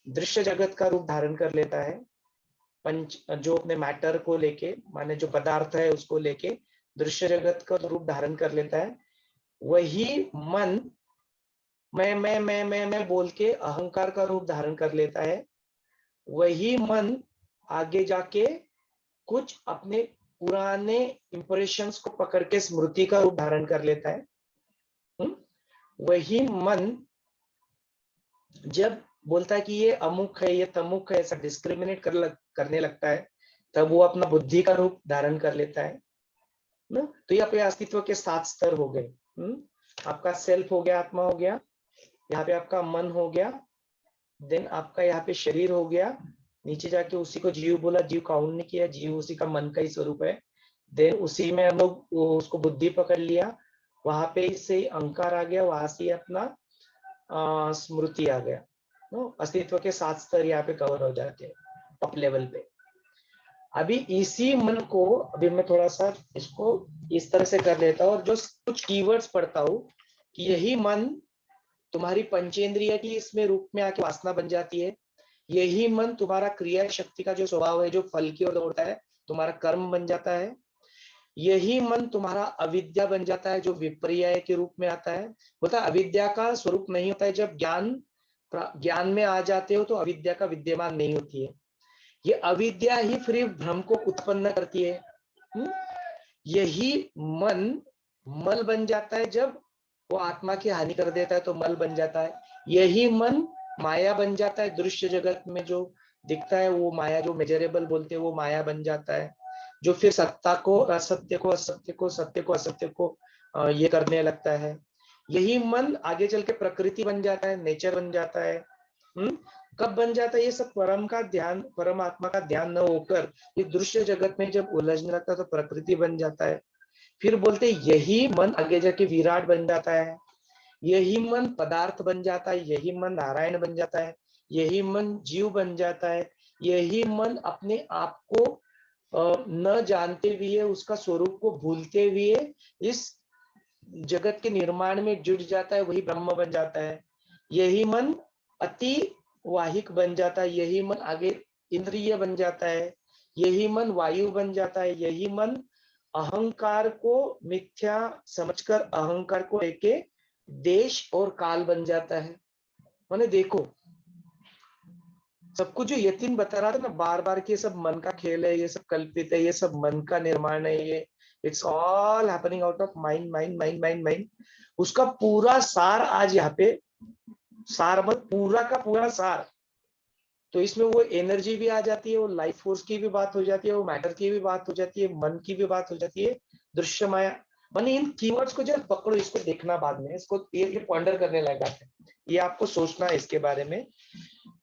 दृश्य जगत का रूप धारण कर लेता है। पंच जो अपने मैटर को लेके, माने जो पदार्थ है उसको लेके दृश्य जगत का रूप धारण कर लेता है। वही मन मैं बोल के अहंकार का रूप धारण कर लेता है। वही मन आगे जाके कुछ अपने पुराने इंप्रेशंस को पकड़ के स्मृति का रूप धारण कर लेता है। वही मन जब बोलता है कि ये अमुक है, ये तमुक है, ऐसा डिस्क्रिमिनेट करने लगता है, तब वो अपना बुद्धि का रूप धारण कर लेता है ना। तो यहाँ पे अस्तित्व के 7 स्तर हो गए। आपका सेल्फ हो गया, आत्मा हो गया, यहाँ पे आपका मन हो गया, देन आपका यहाँ पे शरीर हो गया, नीचे जाके उसी को जीव बोला, जीव काउंट नहीं किया, जीव उसी का मन का ही स्वरूप है। देन उसी में हम लोग उसको बुद्धि पकड़ लिया, वहां पे से अहंकार आ गया, वहां से अपना स्मृति आ गया। अस्तित्व के 7 स्तर यहाँ पे कवर हो जाते हैं टॉप लेवल पे। अभी इसी मन को अभी मैं थोड़ा सा इसको इस तरह से कर लेता हूँ और जो कुछ कीवर्ड्स पढ़ता हूँ कि यही मन तुम्हारी पंचेंद्रिय की इसमें रूप में आके वासना बन जाती है। यही मन तुम्हारा क्रिया शक्ति का जो स्वभाव है, जो फल की ओर दौड़ता है, तुम्हारा कर्म बन जाता है। यही मन तुम्हारा अविद्या बन जाता है, जो विपर्यय के रूप में आता है। होता अविद्या का स्वरूप नहीं होता है, जब ज्ञान में आ जाते हो तो अविद्या का विद्यमान नहीं होती है। ये अविद्या ही फिर भ्रम को उत्पन्न करती है। यही मन मल बन जाता है, जब वो आत्मा की हानि कर देता है तो मल बन जाता है। यही मन माया बन जाता है, दृश्य जगत में जो दिखता है वो माया, जो मेजरेबल बोलते हैं वो माया बन जाता है, जो फिर सत्ता को असत्य को, असत्य को सत्य को, असत्य को ये करने लगता है। यही मन आगे चल के प्रकृति बन जाता है, नेचर बन जाता है। कब बन जाता है ये सब? परमात्मा का ध्यान न होकर ये दृश्य जगत में जब उलझने लगता है तो प्रकृति बन जाता है। फिर बोलते यही मन आगे जाके विराट बन जाता है, यही मन पदार्थ बन जाता है, यही मन नारायण बन जाता है, यही मन जीव बन जाता है। यही मन अपने आप को न जानते हुए, उसका स्वरूप को भूलते हुए इस जगत के निर्माण में जुट जाता है, वही ब्रह्म बन जाता है। यही मन अति वाहिक बन जाता है, यही मन आगे इंद्रिय बन जाता है, यही मन वायु बन जाता है। यही मन अहंकार को मिथ्या समझकर अहंकार को लेके देश और काल बन जाता है। मैंने देखो सब कुछ जो यतीन बता रहा था ना बार बार कि ये सब मन का खेल है, ये सब कल्पित है, ये सब मन का निर्माण है, ये it's all happening out of mind mind mind mind mind. उसका पूरा सार आज यहाँ पे, सार मत पूरा का पूरा सार। तो इसमें वो एनर्जी भी आ जाती है, वो लाइफ फोर्स की भी बात हो जाती है, वो मैटर की भी बात हो जाती है, मन की भी बात हो जाती है, दृश्य माया। माने इन कीवर्ड्स को जब पकड़ो, इसको देखना बाद में, इसको ये पॉन्डर करने लगा है, ये आपको सोचना है इसके बारे में।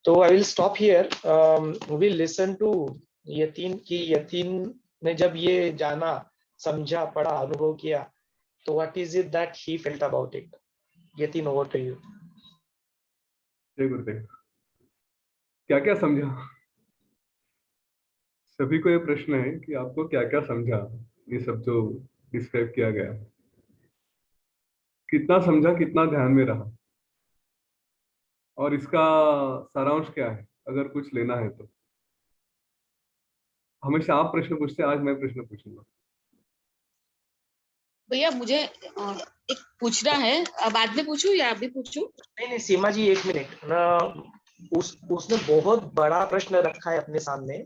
तो I will stop here. We listen to Yatin की, यतीन ने जब ये जाना, समझा, पढ़ा, अनुभव किया, तो what is it that he felt about it? Yatin, over to you. जय गुरुदेव। क्या क्या समझा? सभी को ये प्रश्न है कि आपको क्या क्या समझा, ये सब जो डिस्क्राइब किया गया, कितना समझा, कितना ध्यान में रहा, और इसका सारांश क्या है अगर कुछ लेना है तो। हमेशा आप प्रश्न पूछते हैं, आज मैं प्रश्न पूछूंगा। भैया मुझे एक पूछना है, बाद में पूछूं या अभी पूछूं? नहीं सीमा जी, 1 मिनट ना। उसने बहुत बड़ा प्रश्न रखा है अपने सामने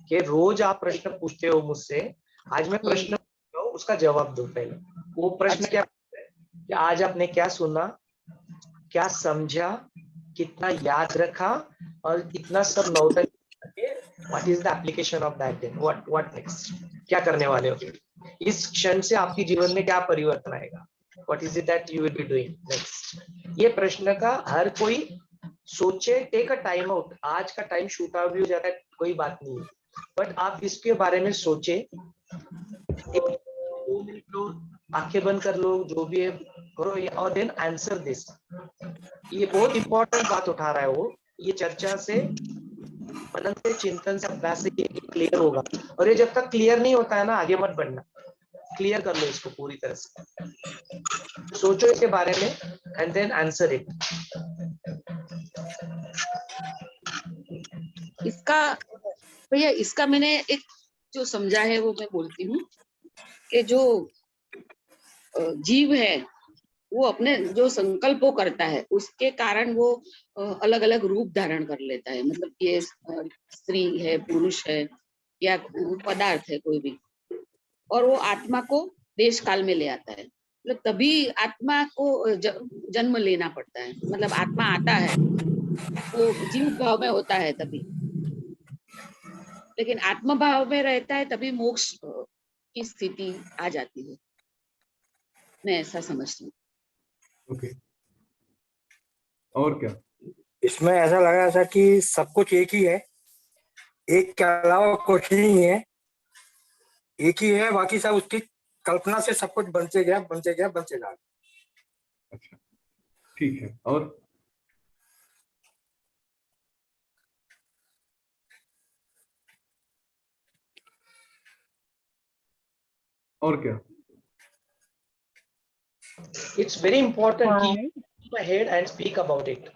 कि रोज आप प्रश्न पूछते हो मुझसे, आज मैं प्रश्न पूछता हूं, उसका जवाब दो पहले। वो प्रश्न क्या है कि आज आपने क्या सुना, क्या समझा, कितना याद रखा, और इतना सब Nautan, what is the application of that? What next? क्या करने वाले हो, इस क्षण से आपके जीवन में क्या परिवर्तन आएगा, what is it that you will be doing next. ये प्रश्न का हर कोई सोचे, टेक अ टाइम आउट। आज का टाइम शूट आउट भी हो जाता है, कोई बात नहीं, बट आप इसके बारे में सोचे, 2 मिनट लो, आंखें बंद कर लो, जो भी है करो, और देन आंसर दिस। ये बहुत इंपॉर्टेंट बात उठा रहा है वो, ये चर्चा से, मनन से, चिंतन से, अभ्यास से ये क्लियर होगा। और ये जब तक क्लियर नहीं होता है ना, आगे मत बढ़ना, क्लियर कर लो इसको पूरी तरह से, सोचो इसके बारे में एंड देन आंसर इट। इसका भैया, इसका मैंने एक जो समझा है वो मैं बोलती हूँ कि जो जीव है वो अपने जो संकल्पों करता है उसके कारण वो अलग अलग रूप धारण कर लेता है। मतलब ये स्त्री है, पुरुष है, या पदार्थ है कोई भी, और वो आत्मा को देश काल में ले आता है। मतलब तभी आत्मा को जन्म लेना पड़ता है। मतलब आत्मा आता है वो जीव भाव में होता है तभी, लेकिन आत्म भाव में रहता है तभी मोक्ष की स्थिति आ जाती है। मैं ऐसा समझती हूँ। ओके, और क्या? इसमें ऐसा लगा ऐसा कि सब कुछ एक ही है, एक के अलावा कुछ नहीं है, एक ही है, बाकी सब उसकी कल्पना से सब कुछ बनते गया बनते गया बनते जा रहा। अच्छा, ठीक है। और क्या? इट्स वेरी इंपॉर्टेंट कि go ahead and speak about it.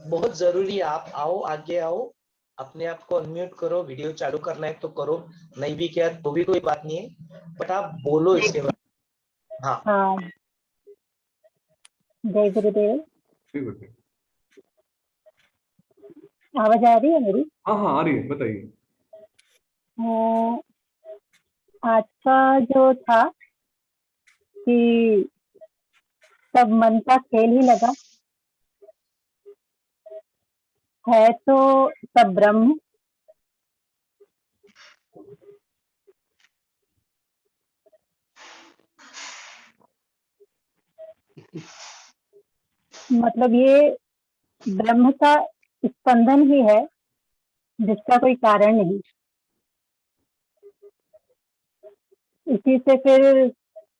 बहुत जरूरी है। आप आओ, आगे आओ, अपने आप को अनम्यूट करो, वीडियो चालू करना है तो करो, नहीं भी किया तो भी कोई बात नहीं है, बट आप बोलो इसके बारे में। हाँ, जय गुरुदेव। ठीक है, आवाज आ रही है मेरी? हाँ हाँ आ रही है, बताइए। आज का जो था कि सब मन का खेल ही लगा है, तो सब ब्रह्म। मतलब ये ब्रह्म का स्पंदन ही है जिसका कोई कारण नहीं। इसी से फिर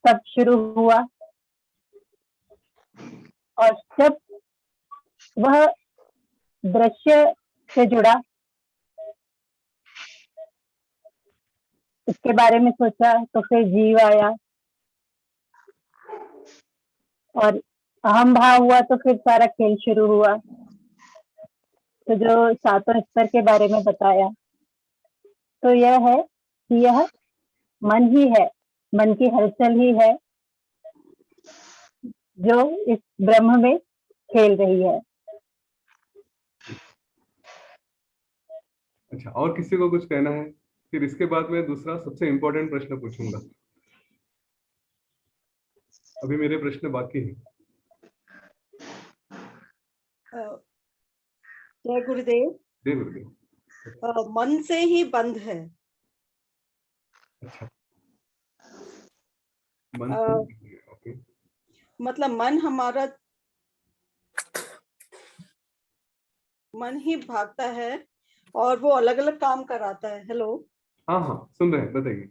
सब शुरू हुआ, और जब वह दृश्य से जुड़ा, इसके बारे में सोचा तो फिर जीव आया, और अहम भाव हुआ तो फिर सारा खेल शुरू हुआ। तो जो सातों स्तर के बारे में बताया, तो यह है कि यह मन ही है, मन की हलचल ही है जो इस ब्रह्म में खेल रही है। अच्छा, और किसी को कुछ कहना है? फिर इसके बाद में दूसरा सबसे इम्पोर्टेंट प्रश्न पूछूंगा। अभी मेरे प्रश्न बाकी हैं। जय गुरुदेव। जय गुरुदेव। मन से ही बंध है। अच्छा, मन से, ओके। मतलब मन हमारा, मन ही भागता है और वो अलग अलग काम कराता है। हेलो, हाँ हाँ सुन रहे हैं, बताइए।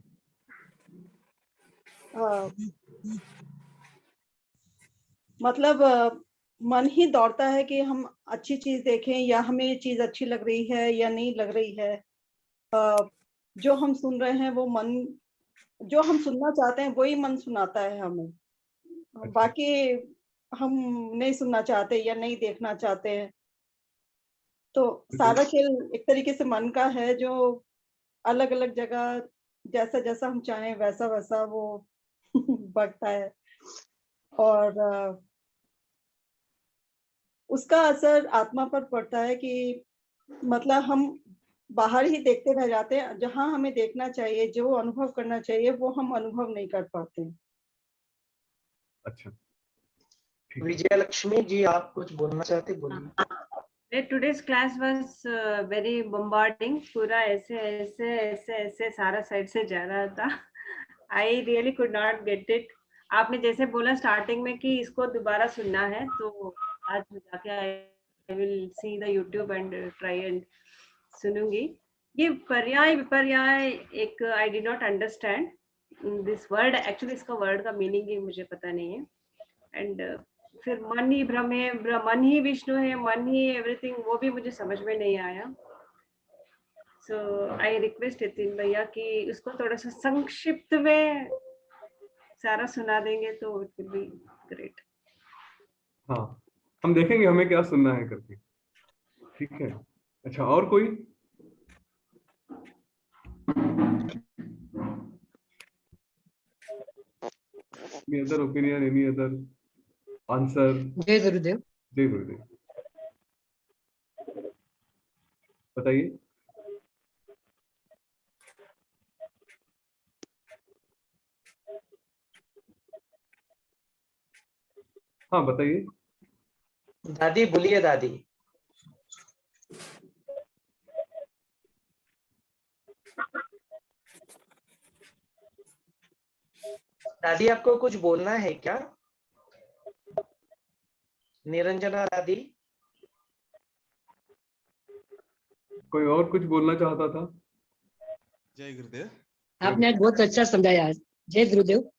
मतलब मन ही दौड़ता है कि हम अच्छी चीज देखें, या हमें ये चीज अच्छी लग रही है या नहीं लग रही है। जो हम सुन रहे हैं वो मन, जो हम सुनना चाहते हैं वही मन सुनाता है हमें। अच्छा। बाकी हम नहीं सुनना चाहते या नहीं देखना चाहते हैं। तो सारा खेल एक तरीके से मन का है, जो अलग अलग जगह जैसा जैसा हम चाहें वैसा वैसा वो बढ़ता है, और उसका असर आत्मा पर पड़ता है कि मतलब हम बाहर ही देखते रह जाते हैं। जहां हमें देखना चाहिए, जो अनुभव करना चाहिए, वो हम अनुभव नहीं कर पाते। अच्छा, विजय लक्ष्मी जी, आप कुछ बोलना चाहते, बोलिए। Today's class was very bombarding. पूरा ऐसे ऐसे ऐसे ऐसे सारा साइड से जा रहा था. I really could not get it. आपने जैसे बोला स्टार्टिंग में कि इसको दोबारा सुनना है, तो आज जाके I will see the YouTube and try and सुनूंगी. ये पर्याय विपर्याय एक I did not understand this word. Actually इसका word का meaning ही मुझे पता नहीं है. And फिर मन ही ब्रह्म है, मन ही विष्णु है, मन ही एवरीथिंग, वो भी मुझे समझ में नहीं आया. सो आई रिक्वेस्ट यतीन भैया कि उसको थोड़ा सा संक्षिप्त में सारा सुना देंगे तो इट विल बी ग्रेट. हाँ, हम देखेंगे हमें क्या सुनना है करके. ठीक है. अच्छा, और कोई? Any other opinion, any other answer? जय गुरुदेव. जय गुरुदेव. बताइए. हाँ बताइए. दादी बोलिए दादी. दादी आपको कुछ बोलना है क्या? निरंजना दादी. कोई और कुछ बोलना चाहता था? जय गुरुदेव. आपने आज बहुत अच्छा समझाया. आज जय गुरुदेव,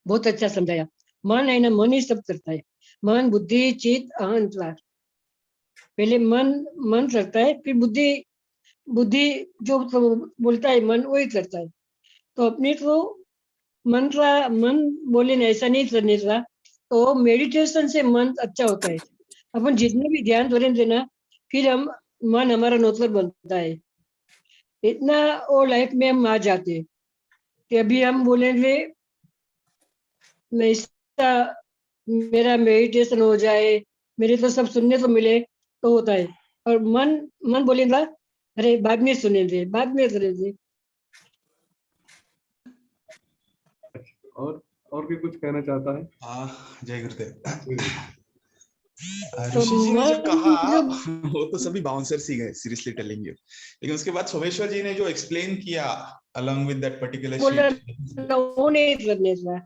बहुत अच्छा समझाया. मन है ना, मन ही सब करता है. मन, बुद्धि, चित्त, अहंकार. पहले मन करता है, फिर बुद्धि जो बोलता है मन वही करता है. तो अपने को मन बोले ना ऐसा नहीं करने का. तो मेडिटेशन से मन अच्छा होता है. अपन जितने भी ध्यान करेंगे ना, फिर हम मन हमारा नौकर बनता है. इतना वो लाइफ में हम आ जाते हैं कि अभी हम बोलेंगे मैं इसका मेरा मेडिटेशन हो जाए, मेरे तो सब सुनने को मिले तो होता है. और मन बोलेगा अरे बाद में सुनेंगे, बाद में करेंगे. और भी कुछ कहना चाहता है? जय गुरुदेव. तो ऋषि जी ने जो कहा जो वो तो सभी बाउंसर्स ही गए, सीरियसली टेलिंग यू. लेकिन उसके बाद सोमेश्वर जी ने जो एक्सप्लेन किया along with that particular sheet, वो नहीं करने का.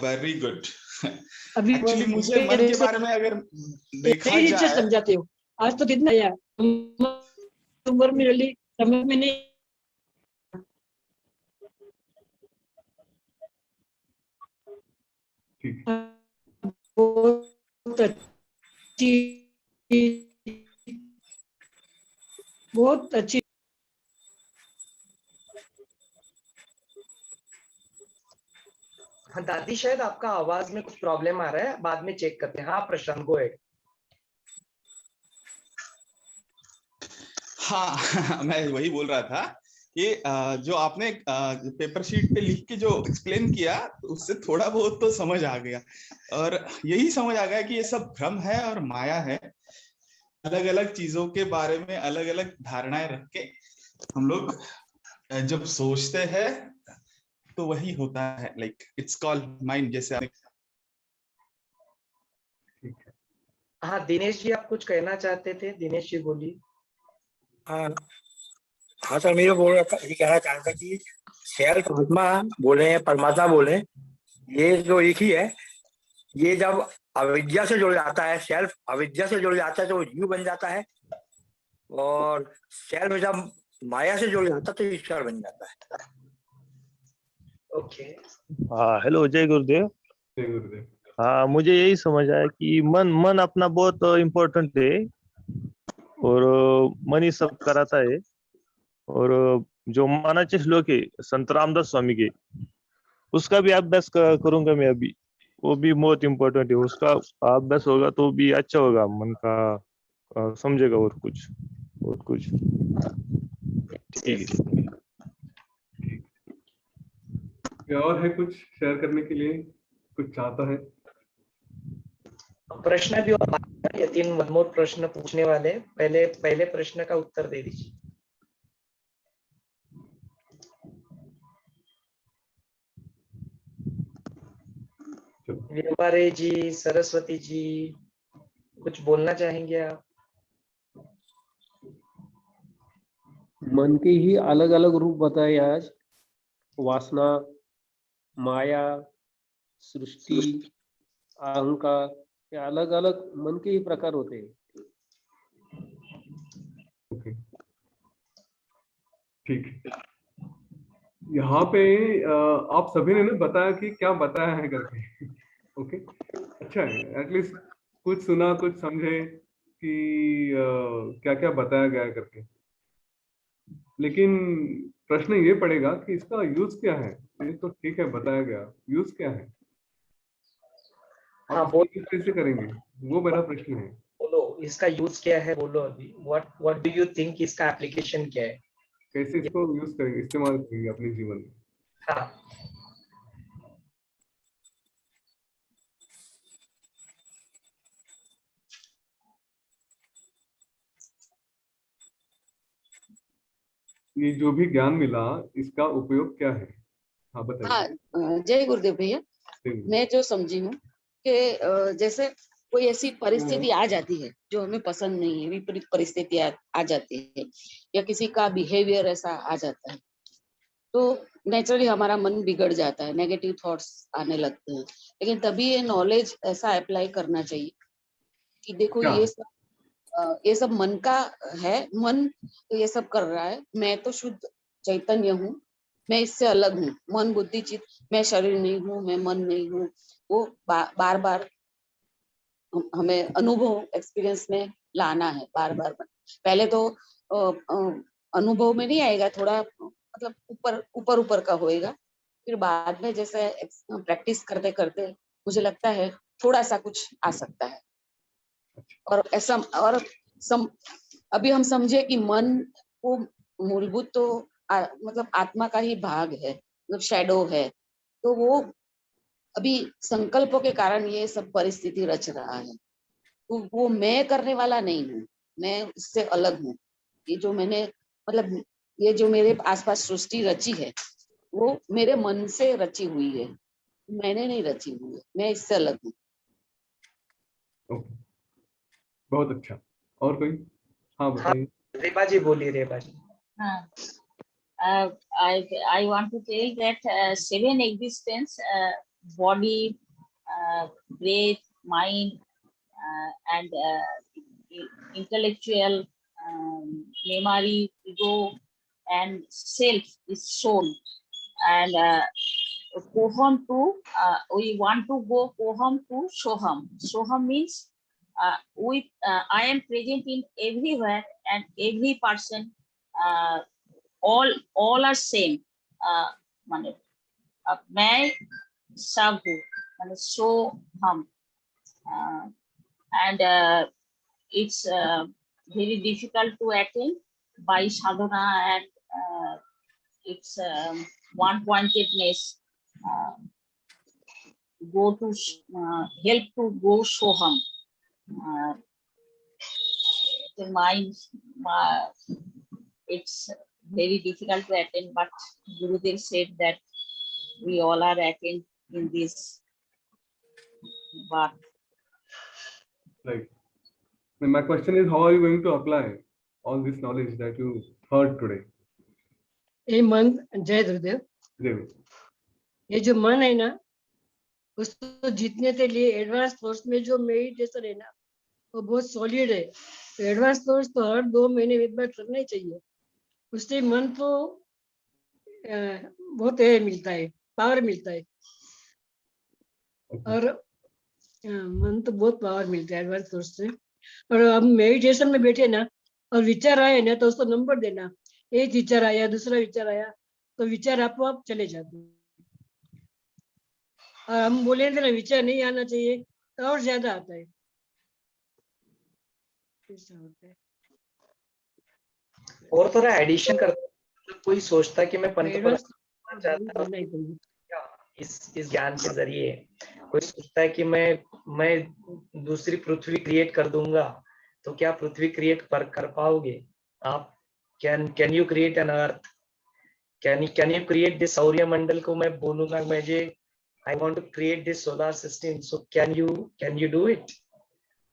Very good. अभी एक्चुअली मुझे मन के बारे में अगर देखा नीचे जाए, समझाते हो. आज तो कितना आया उम्र में जल्दी समझ में नहीं. बहुत अच्छी. हाँ दादी, शायद आपका आवाज में कुछ प्रॉब्लम आ रहा है, बाद में चेक करते हैं. हाँ प्रशांत, गो अहेड. हाँ मैं वही बोल रहा था कि जो आपने पेपर शीट पे लिख के जो एक्सप्लेन किया, उससे थोड़ा बहुत तो समझ आ गया. और यही समझ आ गया कि ये सब भ्रम है और माया है. अलग अलग चीजों के बारे में अलग अलग धारणाएं रख के हम लोग जब सोचते हैं तो वही होता है. Like it's called mind. जैसे हाँ दिनेश जी, आप कुछ कहना चाहते थे. दिनेश जी बोलिए. हाँ सर, मेरे बोल रहा था, ये कहना चाह रहा था कि सेल्फ आत्मा बोले या परमात्मा बोले, ये जो एक ही है. ये जब अविद्या से जुड़ जाता है, सेल्फ अविद्या से जुड़ जाता है तो जीव बन जाता है. और सेल्फ जब माया से जुड़ जाता है तो ईश्वर बन जाता है. ओके. हाँ हेलो, जय गुरुदेव. जय गुरुदेव. हाँ, मुझे यही समझ आया कि मन अपना बहुत इम्पोर्टेंट है और मन ही सब कराता है. और जो मानाचे श्लोक है संत रामदास स्वामी के, उसका भी अभ्यास करूंगा मैं अभी. वो भी बहुत इम्पोर्टेंट है. उसका अभ्यास होगा तो भी अच्छा होगा. मन का समझेगा और कुछ. ठीक है. और है कुछ शेयर करने के लिए? कुछ चाहता है? प्रश्न भी और ये 3 मनमोहन प्रश्न पूछने वाले. पहले प्रश्न का उत्तर दे दीजिए. व्यवहारे जी, सरस्वती जी, कुछ बोलना चाहेंगे आप? मन के ही अलग अलग रूप बताए आज, वासना, माया, सृष्टि, अहंकार, ये अलग अलग मन के ही प्रकार होते हैं। ओके, ठीक है। यहाँ पे आप सभी ने ना बताया कि क्या बताया है करके। ओके, अच्छा है, एटलीस्ट कुछ सुना, कुछ समझे कि क्या क्या बताया गया है करके। लेकिन प्रश्न ये पड़ेगा कि इसका यूज क्या है। ये तो ठीक है, बताया गया, यूज क्या है, हाँ आप बोल, कैसे करेंगे, वो मेरा प्रश्न है। बोलो इसका यूज क्या है, बोलो अभी। व्हाट डू यू थिंक, इसका एप्लीकेशन क्या है? कैसे इसको यूज करेंगे, इस्तेमाल करेंगे अपने जीवन में। हाँ, ये जो भी ज्ञान मिला, इसका उपयोग क्या है? हाँ बताइए। हाँ, जय गुरुदेव भैया। मैं जो समझी हूँ कि जैसे कोई ऐसी परिस्थिति आ जाती है जो हमें पसंद नहीं है, विपरीत परिस्थिति आ जाती है, या किसी का बिहेवियर ऐसा आ जाता है, तो नेचुरली हमारा मन बिगड़ जाता है, नेगेटिव थॉट्स आने लगते हैं। लेकिन तभी ये नॉलेज ऐसा अप्लाई करना चाहिए कि देखो क्या? ये सब मन का है, मन तो ये सब कर रहा है, मैं तो शुद्ध चैतन्य हूँ, मैं इससे अलग हूँ। मन बुद्धि चित्त, मैं शरीर नहीं हूँ, मैं मन नहीं हूँ, वो बार बार हमें अनुभव एक्सपीरियंस में लाना है, बार बार। पहले तो अनुभव में नहीं आएगा, थोड़ा मतलब ऊपर का होएगा, फिर बाद में जैसे प्रैक्टिस करते करते मुझे लगता है थोड़ा सा कुछ आ सकता है। और ऐसा अभी हम समझे कि मन को मूलभूत तो मतलब आत्मा का ही भाग है, मतलब शैडो है, तो वो अभी संकल्पों के कारण ये सब परिस्थिति रच रहा है। तो वो मैं करने वाला नहीं हूँ, मैं इससे अलग हूँ। ये जो मैंने मतलब ये जो मेरे आसपास सृष्टि रची है, वो मेरे मन से रची हुई है, मैंने नहीं रची हुई है, मैं इससे अलग हूँ। ओके, बहुत अच्छा। और कोई? हाँ बताइए। रेबा जी बोलिए, रेबा जी। I want to tell that seven existence, body, breath, mind, and intellectual, memory, ego, and self is soul. And Koham to, we want to go Koham to Soham. Soham means I am present in everywhere and every person. All are same. माने मैं सब हूँ, माने सो हम, and it's very difficult to attain by sadhana, and it's one-pointedness. Go to help to go soham. The mind, it's very difficult to attain, but Gurudev said that we all are attained in this. But Right. My question is, how are you going to apply all this knowledge that you heard today? ये मन, जय गुरुदेव, Dev. ये जो मन है ना, उसको जीतने के लिए एडवांस कोर्स में जो मेडिटेशन है ना, वो बहुत सॉलिड है। तो एडवांस कोर्स तो हर 2 महीने में एक बार करना ही चाहिए। उससे मन को बहुत मिलता है, पावर मिलता है। और मन तो बहुत पावर मिलता है एडवांस कोर्स से। और हम मेडिटेशन में बैठे ना, और विचार आए ना, तो उसको नंबर देना, एक विचार आया, दूसरा विचार आया, तो विचार आप चले जाते हैं। और हम बोले थे ना विचार नहीं आना चाहिए, तो और ज्यादा आता है। और थोड़ा एडिशन करते, कोई सोचता है कि मैं पंत चाहता हूँ इस ज्ञान के जरिए, कोई सोचता है कि मैं दूसरी पृथ्वी क्रिएट कर दूंगा, तो क्या पृथ्वी क्रिएट कर पाओगे आप? Can you create an earth? Can you create this सौर्य मंडल को मैं बोलूंगा मुझे I want to create this solar system, so can you do it?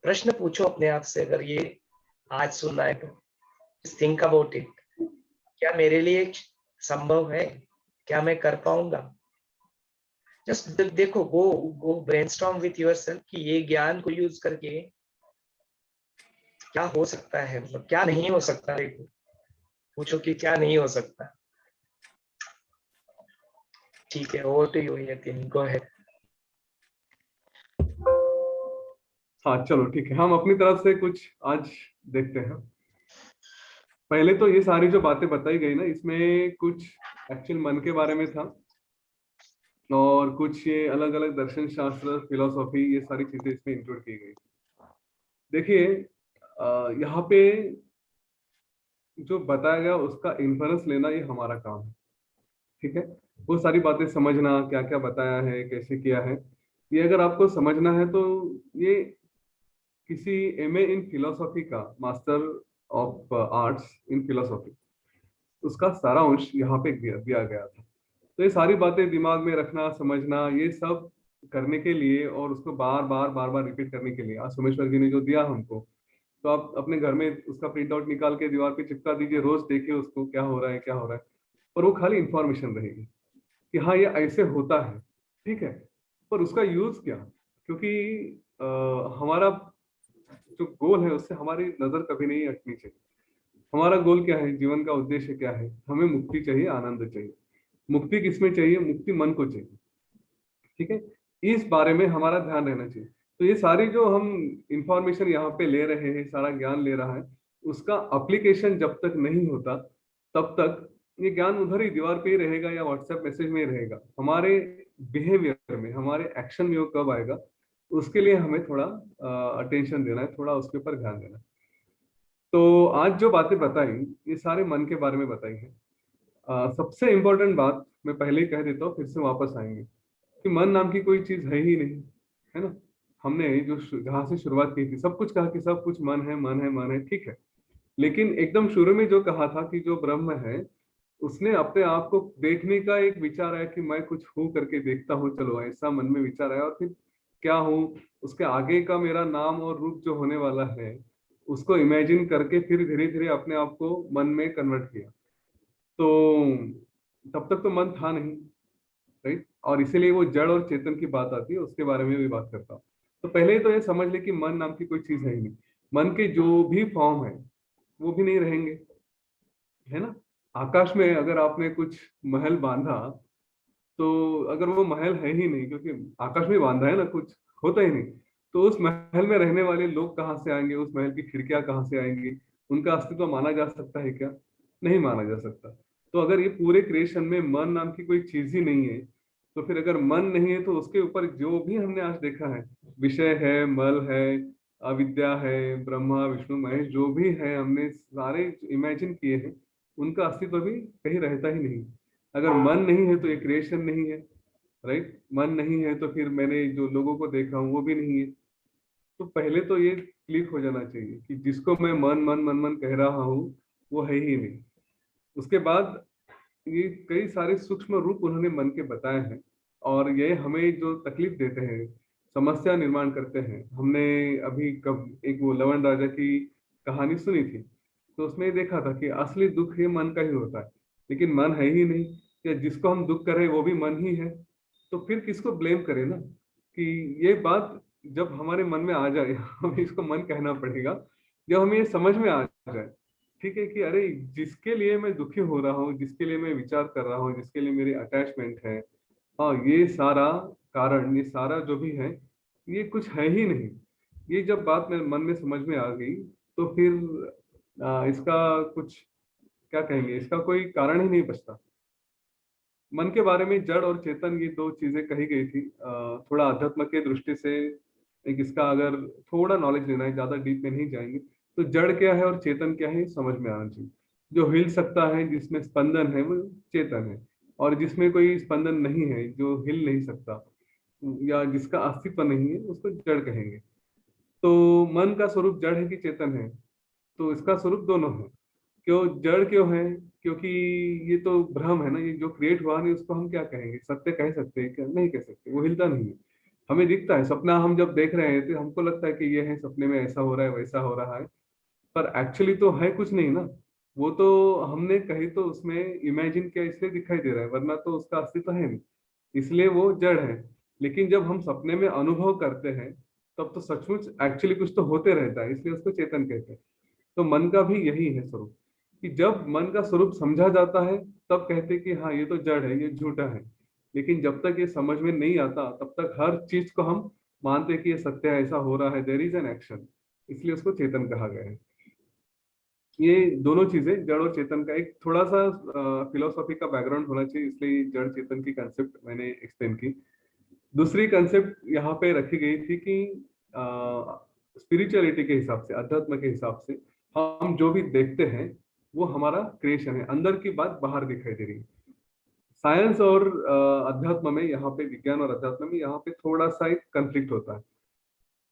प्रश्न पूछो अपने आप से, अगर ये आज सुनना है तो थिंक अबाउट इट। क्या मेरे लिए संभव है? क्या मैं कर पाऊंगा? जस्ट देखो, गो ब्रेनस्टॉर्म विथ योरसेल्फ कि ये ज्ञान को यूज करके क्या हो सकता है, मतलब क्या नहीं हो सकता। देखो, पूछो कि क्या नहीं हो सकता। ठीक है, over to you Yatin, go ahead. हाँ चलो ठीक है, हम अपनी तरफ से कुछ आज देखते हैं। पहले तो ये सारी जो बातें बताई गई ना, इसमें कुछ एक्चुअल मन के बारे में था, और कुछ ये अलग अलग दर्शन शास्त्र, फिलोसॉफी, ये सारी चीजें इसमें इंक्लूड की गई। देखिए यहाँ पे जो बताया गया उसका इन्फरेंस लेना ये हमारा काम है, ठीक है। वो सारी बातें समझना, क्या क्या बताया है, कैसे किया है, ये अगर आपको समझना है तो ये किसी एमए इन फिलोसॉफी का, master of arts in philosophy, उसका सारांश यहाँ पे दिया गया था। तो ये सारी बातें दिमाग में रखना, समझना, ये सब करने के लिए और उसको बार बार रिपीट करने के लिए आज सोमेश्वर जी ने जो दिया हमको, तो आप अपने घर में उसका प्रिंट आउट निकाल के दीवार पे चिपका दीजिए, रोज देखिए उसको क्या हो रहा है क्या हो रहा है। और वो खाली इंफॉर्मेशन रहेगी कि हाँ ये ऐसे होता है, ठीक है, पर उसका यूज क्या? क्योंकि हमारा जो गोल है उससे हमारी नजर कभी नहीं हटनी चाहिए। हमारा गोल क्या है, जीवन का उद्देश्य क्या है? हमें मुक्ति चाहिए, आनंद चाहिए। मुक्ति किसमें चाहिए? मुक्ति मन को चाहिए, ठीक है। इस बारे में हमारा ध्यान रहना चाहिए। तो ये सारी जो हम इंफॉर्मेशन यहाँ पे ले रहे हैं, सारा ज्ञान ले रहा है, उसका अप्लीकेशन जब तक नहीं होता तब तक ये ज्ञान उधर ही दीवार पे ही रहेगा या व्हाट्सएप मैसेज में ही रहेगा। हमारे बिहेवियर में, हमारे एक्शन में वो कब आएगा, उसके लिए हमें थोड़ा अटेंशन देना है, थोड़ा उसके ऊपर ध्यान देना है। तो आज जो बातें बताई ये सारे मन के बारे में बताई है। सबसे इम्पोर्टेंट बात मैं पहले ही कह देता हूँ, फिर से वापस आएंगे कि मन नाम की कोई चीज है ही नहीं, है ना। हमने जो जहाँ से शुरुआत की थी, सब कुछ कहा कि सब कुछ मन है, मन है, मन है, ठीक है। लेकिन एकदम शुरू में जो कहा था कि जो ब्रह्म है, उसने अपने आप को देखने का एक विचार आया कि मैं कुछ हूँ करके देखता हूँ, चलो ऐसा मन में विचार आया, और फिर क्या हूँ, उसके आगे का मेरा नाम और रूप जो होने वाला है उसको इमेजिन करके फिर धीरे धीरे अपने आप को मन में कन्वर्ट किया। तो तब तक तो मन था नहीं, राइट। और इसीलिए वो जड़ और चेतन की बात आती है, उसके बारे में भी बात करता हूँ। तो पहले तो ये समझ ले कि मन नाम की कोई चीज है ही नहीं। मन के जो भी फॉर्म है वो भी नहीं रहेंगे, है ना। आकाश में अगर आपने कुछ महल बांधा, तो अगर वो महल है ही नहीं, क्योंकि आकाश में बांधा है ना, कुछ होता ही नहीं, तो उस महल में रहने वाले लोग कहाँ से आएंगे, उस महल की खिड़कियां कहाँ से आएंगी, उनका अस्तित्व माना जा सकता है क्या? नहीं माना जा सकता। तो अगर ये पूरे क्रिएशन में मन नाम की कोई चीज ही नहीं है, तो फिर अगर मन नहीं है तो उसके ऊपर जो भी हमने आज देखा है, विषय है, मल है, अविद्या है, ब्रह्मा विष्णु महेश, जो भी है हमने सारे इमेजिन किए हैं, उनका अस्तित्व भी कहीं रहता ही नहीं। अगर मन नहीं है तो ये क्रिएशन नहीं है, राइट। मन नहीं है तो फिर मैंने जो लोगों को देखा हूँ वो भी नहीं है। तो पहले तो ये क्लिक हो जाना चाहिए कि जिसको मैं मन मन मन मन कह रहा हूँ वो है ही नहीं। उसके बाद ये कई सारे सूक्ष्म रूप उन्होंने मन के बताए हैं, और ये हमें जो तकलीफ देते हैं, समस्या निर्माण करते हैं। हमने अभी कब एक वो लवण राजा की कहानी सुनी थी, तो उसमें देखा था कि असली दुख ये मन का ही होता है, लेकिन मन है ही नहीं, या जिसको हम दुख कर रहे हैं वो भी मन ही है। तो फिर किसको ब्लेम करें ना, कि ये बात जब हमारे मन में आ जाए हमें इसको मन कहना पड़ेगा, जब हमें ये समझ में आ जाए, ठीक है, कि अरे जिसके लिए मैं दुखी हो रहा हूँ, जिसके लिए मैं विचार कर रहा हूँ, जिसके लिए मेरी अटैचमेंट है, हाँ ये सारा कारण, ये सारा जो भी है, ये कुछ है ही नहीं। ये जब बात मेरे मन में समझ में आ गई, तो फिर इसका कुछ क्या कहेंगे, इसका कोई कारण ही नहीं बचता। मन के बारे में जड़ और चेतन ये दो चीजें कही गई थी। थोड़ा अध्यात्म के दृष्टि से एक इसका अगर थोड़ा नॉलेज लेना है, ज्यादा डीप में नहीं जाएंगे, तो जड़ क्या है और चेतन क्या है ये समझ में आना चाहिए। जो हिल सकता है, जिसमें स्पंदन है, वो चेतन है, और जिसमें कोई स्पंदन नहीं है, जो हिल नहीं सकता या जिसका अस्तित्व नहीं है, उसको जड़ कहेंगे। तो मन का स्वरूप जड़ है कि चेतन है? तो इसका स्वरूप दोनों है। क्यों जड़ क्यों है? क्योंकि ये तो भ्रम है ना, ये जो क्रिएट हुआ नहीं उसको हम क्या कहेंगे, सत्य कह सकते हैं क्या? नहीं कह सकते, वो हिलता नहीं है। हमें दिखता है, सपना हम जब देख रहे हैं तो हमको लगता है कि ये है, सपने में ऐसा हो रहा है, वैसा हो रहा है, पर एक्चुअली तो है कुछ नहीं ना। वो तो हमने कही तो उसमें इमेजिन किया इसलिए दिखाई दे रहा है, वरना तो उसका अस्तित्व है नहीं, इसलिए वो जड़ है। लेकिन जब हम सपने में अनुभव करते हैं तब तो सचमुच एक्चुअली कुछ तो होते रहता है, इसलिए उसको चेतन कहते हैं। तो मन का भी यही है स्वरूप, कि जब मन का स्वरूप समझा जाता है तब कहते हैं कि हाँ ये तो जड़ है, ये झूठा है। लेकिन जब तक ये समझ में नहीं आता तब तक हर चीज को हम मानते हैं कि ये सत्य है, ऐसा हो रहा है, देयर इज एन एक्शन, इसलिए उसको चेतन कहा गया है। ये दोनों चीजें, जड़ और चेतन का एक थोड़ा सा फिलोसॉफी का बैकग्राउंड होना चाहिए, इसलिए जड़ चेतन की कंसेप्ट मैंने एक्सप्लेन की। दूसरी कंसेप्ट यहाँ पे रखी गई थी कि स्पिरिचुअलिटी के हिसाब से, अध्यात्म के हिसाब से हम जो भी देखते हैं वो हमारा क्रिएशन है, अंदर की बात बाहर दिखाई दे रही है। साइंस और अध्यात्म में यहाँ पे, विज्ञान और अध्यात्म में यहाँ पे थोड़ा सा एक कंफ्लिक्ट होता है।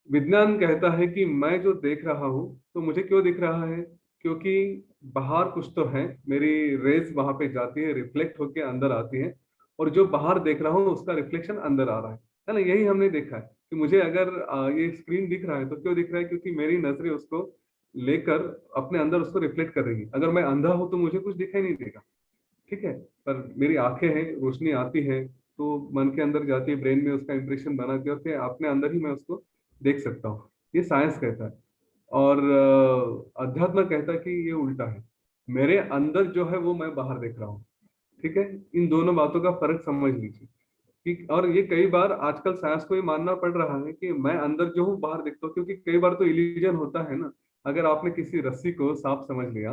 विज्ञान कहता है कि मैं जो देख रहा हूँ तो मुझे क्यों दिख रहा है, क्योंकि बाहर कुछ तो है, मेरी रेज वहां पे जाती है, रिफ्लेक्ट होके अंदर आती है, और जो बाहर देख रहा हूँ उसका रिफ्लेक्शन अंदर आ रहा है ना। यही हमने देखा है कि मुझे अगर ये स्क्रीन दिख रहा है तो क्यों दिख रहा है, क्योंकि मेरी नजरें उसको लेकर अपने अंदर उसको रिफ्लेक्ट कर रही है। अगर मैं अंधा हूं तो मुझे कुछ दिखाई नहीं देगा, ठीक है, पर मेरी आंखें हैं, रोशनी आती है तो मन के अंदर जाती है, ब्रेन में उसका इंप्रेशन बनाती है और फिर अपने अंदर ही मैं उसको देख सकता हूँ। ये साइंस कहता है। और अध्यात्म कहता है कि ये उल्टा है, मेरे अंदर जो है वो मैं बाहर देख रहा हूँ, ठीक है। इन दोनों बातों का फर्क समझ लीजिए कि, और ये कई बार आजकल साइंस को ये मानना पड़ रहा है कि मैं अंदर जो हूँ बाहर देखता हूँ, क्योंकि कई बार तो इल्यूजन होता है ना। अगर आपने किसी रस्सी को सांप समझ लिया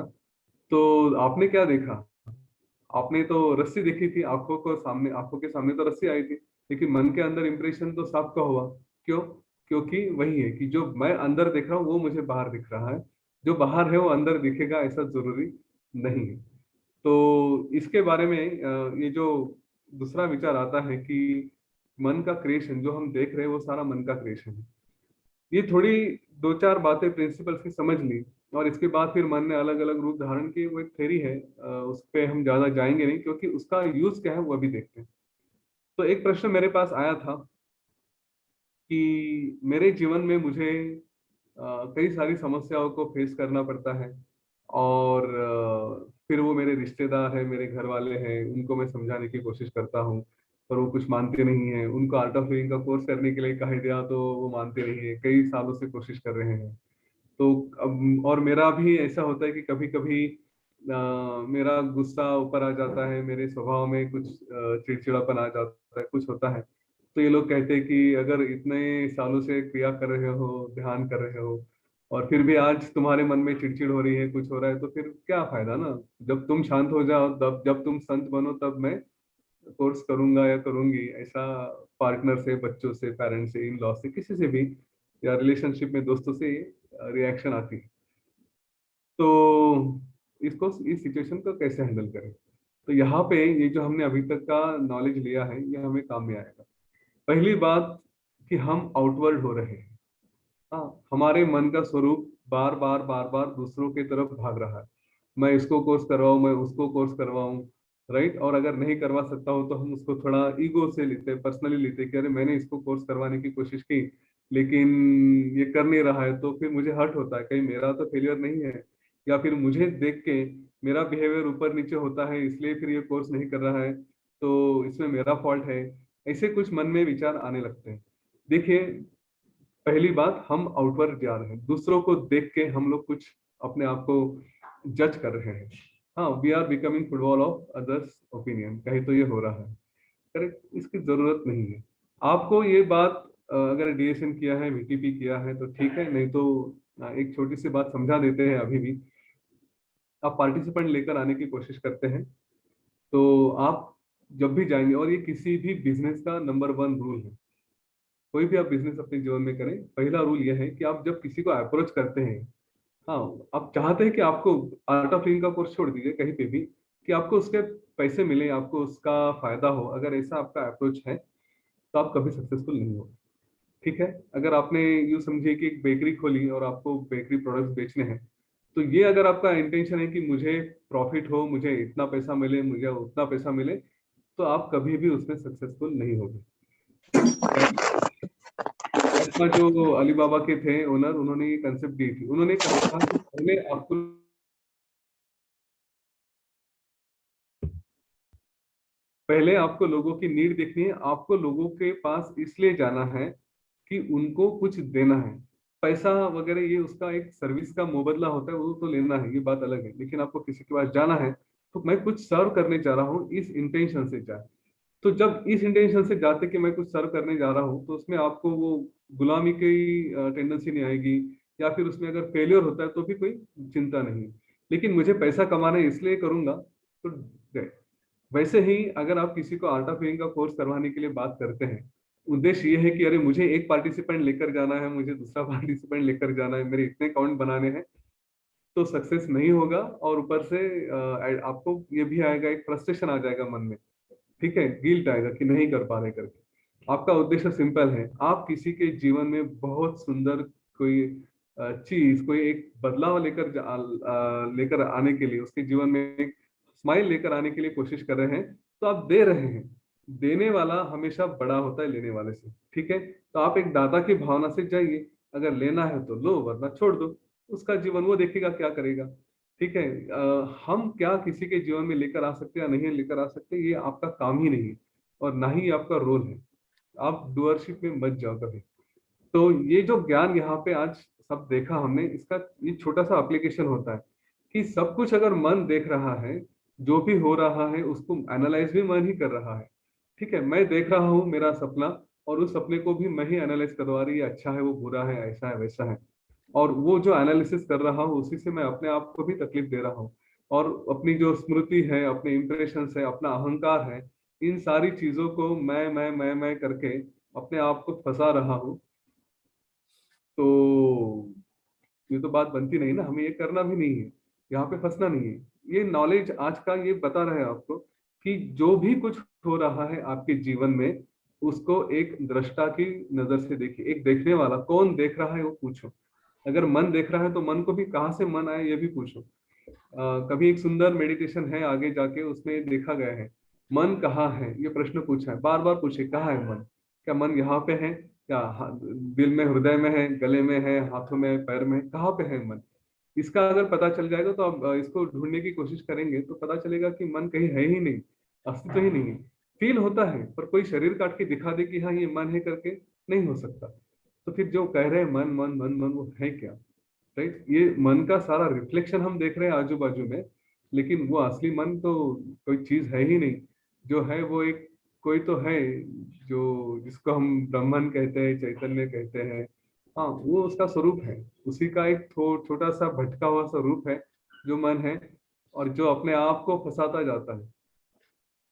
तो आपने क्या देखा, आपने तो रस्सी देखी थी, आंखों के सामने तो रस्सी आई थी, लेकिन मन के अंदर इंप्रेशन तो सांप का हुआ। क्यों? क्योंकि वही है कि जो मैं अंदर देख रहा हूँ वो मुझे बाहर दिख रहा है, जो बाहर है वो अंदर दिखेगा ऐसा जरूरी नहीं है। तो इसके बारे में ये जो दूसरा विचार आता है कि मन का क्रिएशन जो हम देख रहे हैं वो सारा मन का क्रिएशन है, ये थोड़ी दो चार बातें प्रिंसिपल की समझ ली और इसके बाद फिर मन ने अलग अलग रूप धारण किए, वो एक थ्योरी है, उस पर हम ज्यादा जाएंगे नहीं क्योंकि उसका यूज क्या है वो अभी देखते हैं। तो एक प्रश्न मेरे पास आया था कि मेरे जीवन में मुझे कई सारी समस्याओं को फेस करना पड़ता है, और फिर वो मेरे रिश्तेदार हैं, मेरे घर वाले हैं, उनको मैं समझाने की कोशिश करता हूँ पर वो कुछ मानते नहीं है। उनको आर्ट ऑफ लिविंग का कोर्स करने के लिए कहा दिया तो वो मानते नहीं है, कई सालों से कोशिश कर रहे हैं। तो और मेरा भी ऐसा होता है कि कभी कभी मेरा गुस्सा ऊपर आ जाता है, मेरे स्वभाव में कुछ चिड़चिड़ापन आ जाता है, कुछ होता है। तो ये लोग कहते हैं कि अगर इतने सालों से क्रिया कर रहे हो, ध्यान कर रहे हो, और फिर भी आज तुम्हारे मन में चिड़चिड़ हो रही है, कुछ हो रहा है, तो फिर क्या फायदा ना। जब तुम शांत हो जाओ, तब जब तुम संत बनो तब मैं कोर्स करूंगा या करूंगी। ऐसा पार्टनर से, बच्चों से, पेरेंट्स से, इन लॉ से, किसी से भी, या रिलेशनशिप में दोस्तों से रिएक्शन आती है। तो इसको, इस सिचुएशन को कैसे हैंडल करें, तो यहाँ पे ये जो हमने अभी तक का नॉलेज लिया है ये हमें काम में आएगा। पहली बात कि हम आउटवर्ड हो रहे हैं। हाँ, हमारे मन का स्वरूप बार बार बार बार दूसरों की तरफ भाग रहा है, मैं इसको कोर्स करवाऊं, मैं उसको कोर्स करवाऊं, राइट। और अगर नहीं करवा सकता हूं तो हम उसको थोड़ा ईगो से लेते हैं, पर्सनली लेते हैं कि अरे मैंने इसको कोर्स करवाने की कोशिश की लेकिन ये कर नहीं रहा है, तो फिर मुझे हर्ट होता है, कहीं मेरा तो फेलियर नहीं है, या फिर मुझे देख के मेरा बिहेवियर ऊपर नीचे होता है इसलिए फिर ये कोर्स नहीं कर रहा है, तो इसमें मेरा फॉल्ट है। ऐसे कुछ मन में विचार आने लगते हैं। देखिए, पहली बात, हम आउटवर्ड जा रहे हैं, दूसरों को देख के हम लोग कुछ अपने आप को जज कर रहे हैं। हाँ, we are becoming football of others opinion, कहीं तो ये हो रहा है, करेक्ट। इसकी जरूरत नहीं है आपको। ये बात अगर डीएसएन किया है, वीटीपी किया है तो ठीक है, नहीं तो एक छोटी सी बात समझा देते हैं। अभी भी आप पार्टिसिपेंट लेकर आने की कोशिश करते हैं तो आप जब भी जाएंगे, और ये किसी भी बिजनेस का नंबर 1 रूल है, कोई भी आप बिजनेस अपने जीवन में करें, पहला रूल यह है कि आप जब किसी को अप्रोच करते हैं, हाँ, आप चाहते हैं कि आपको आर्ट ऑफ लिविंग का कोर्स छोड़ दीजिए कहीं पे भी, कि आपको उसके पैसे मिले, आपको उसका फायदा हो, अगर ऐसा आपका अप्रोच है तो आप कभी सक्सेसफुल नहीं हो, ठीक है। अगर आपने यूँ समझिए कि एक बेकरी खोली और आपको बेकरी प्रोडक्ट्स बेचने हैं, तो ये अगर आपका इंटेंशन है कि मुझे प्रॉफिट हो, मुझे इतना पैसा मिले, मुझे उतना पैसा मिले, तो आप कभी भी उसमें सक्सेसफुल नहीं होगे। जो अलीबाबा के थे ओनर, उन्होंने ये कंसेप्ट दी थी, उन्होंने कहा था कि पहले आपको पहले आपको लोगों की नीड देखनी है, आपको लोगों के पास इसलिए जाना है कि उनको कुछ देना है। पैसा वगैरह ये उसका एक सर्विस का मुबदला होता है, वो तो लेना है, ये बात अलग है। लेकिन आपको किसी के पास जाना है तो मैं कुछ सर्व करने जा रहा हूँ, इस इंटेंशन से जाए। तो जब इस इंटेंशन से जाते कि मैं कुछ सर्व करने जा रहा हूँ, तो उसमें आपको वो गुलामी की टेंडेंसी नहीं आएगी, या फिर उसमें अगर फेलियर होता है तो भी कोई चिंता नहीं। लेकिन मुझे पैसा कमाना है इसलिए करूंगा तो गए। वैसे ही अगर आप किसी को आर्ट ऑफ लिविंग का कोर्स करवाने के लिए बात करते हैं, उद्देश्य ये है कि अरे मुझे एक पार्टिसिपेंट लेकर जाना है, मुझे दूसरा पार्टिसिपेंट लेकर जाना है, मेरे इतने अकाउंट बनाने हैं, तो सक्सेस नहीं होगा। और ऊपर से आपको ये भी आएगा, एक फ्रस्ट्रेशन आ जाएगा मन में, ठीक है, गिल्ट आएगा कि नहीं कर पा रहे करके। आपका उद्देश्य सिंपल है, आप किसी के जीवन में बहुत सुंदर कोई चीज, कोई एक बदलाव लेकर आने के लिए, उसके जीवन में एक स्माइल लेकर आने के लिए कोशिश कर रहे हैं, तो आप दे रहे हैं। देने वाला हमेशा बड़ा होता है लेने वाले से, ठीक है। तो आप एक दाता की भावना से जाइए, अगर लेना है तो लो, वरना छोड़ दो, उसका जीवन वो देखेगा क्या करेगा, ठीक है। हम क्या किसी के जीवन में लेकर आ सकते हैं या नहीं लेकर आ सकते, ये आपका काम ही नहीं है और ना ही आपका रोल है। आप डूअरशिप में मत जाओ कभी। तो ये जो ज्ञान यहाँ पे आज सब देखा हमने, इसका ये छोटा सा एप्लीकेशन होता है कि सब कुछ अगर मन देख रहा है, जो भी हो रहा है उसको एनालाइज भी मन ही कर रहा है, ठीक है। मैं देख रहा हूँ मेरा सपना, और उस सपने को भी मैं ही एनालाइज करवा रही है, अच्छा है, वो बुरा है, ऐसा है, वैसा है। और वो जो एनालिसिस कर रहा हूँ उसी से मैं अपने आप को भी तकलीफ दे रहा हूँ, और अपनी जो स्मृति है, अपने इंप्रेशन है, अपना अहंकार है, इन सारी चीजों को मैं करके अपने आप को फंसा रहा हूँ। तो ये तो बात बनती नहीं ना, हमें ये करना भी नहीं है, यहाँ पे फंसना नहीं है। ये नॉलेज आज का ये बता रहा है आपको कि जो भी कुछ हो रहा है आपके जीवन में, उसको एक दृष्टा की नजर से देखिए। एक देखने वाला, कौन देख रहा है वो पूछो। अगर मन देख रहा है तो मन को भी कहाँ से मन आया ये भी पूछो। कभी एक सुंदर मेडिटेशन है, आगे जाके उसमें देखा गया है, मन कहाँ है ये प्रश्न पूछा है, बार बार पूछे कहाँ है मन। क्या मन यहाँ पे है, क्या दिल में, हृदय में है, गले में है, हाथों में, पैर में, कहाँ पे है मन। इसका अगर पता चल जाएगा तो आप इसको ढूंढने की कोशिश करेंगे तो पता चलेगा कि मन कहीं है ही नहीं, अस्तित्व ही नहीं है। फील होता है पर कोई शरीर काट के दिखा दे कि हाँ ये मन है करके, नहीं हो सकता। तो फिर जो कह रहे हैं मन मन मन मन, वो है क्या, राइट। ये मन का सारा रिफ्लेक्शन हम देख रहे हैं आजू बाजू में, लेकिन वो असली मन तो कोई चीज है ही नहीं। जो है वो एक कोई तो है, जो जिसको हम ब्रह्मन कहते हैं, चैतन्य कहते हैं, हाँ वो उसका स्वरूप है। उसी का एक छोटा सा भटका हुआ स्वरूप है जो मन है, और जो अपने आप को फंसाता जाता है।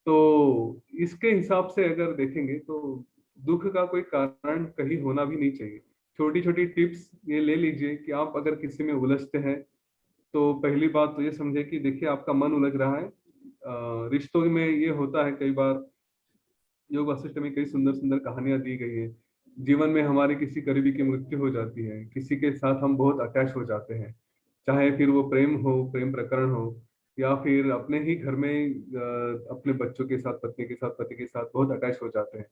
तो इसके हिसाब से अगर देखेंगे तो दुख का कोई कारण कहीं होना भी नहीं चाहिए। छोटी छोटी टिप्स ये ले लीजिए कि आप अगर किसी में उलझते हैं तो पहली बात तो ये समझे कि देखिए आपका मन उलझ रहा है। रिश्तों में ये होता है कई बार, योग वासिष्ठ में कई सुंदर सुंदर कहानियां दी गई है। जीवन में हमारे किसी करीबी की मृत्यु हो जाती है, किसी के साथ हम बहुत अटैच हो जाते हैं, चाहे फिर वो प्रेम हो, प्रेम प्रकरण हो, या फिर अपने ही घर में अपने बच्चों के साथ, पत्नी के साथ, पति के साथ बहुत अटैच हो जाते हैं।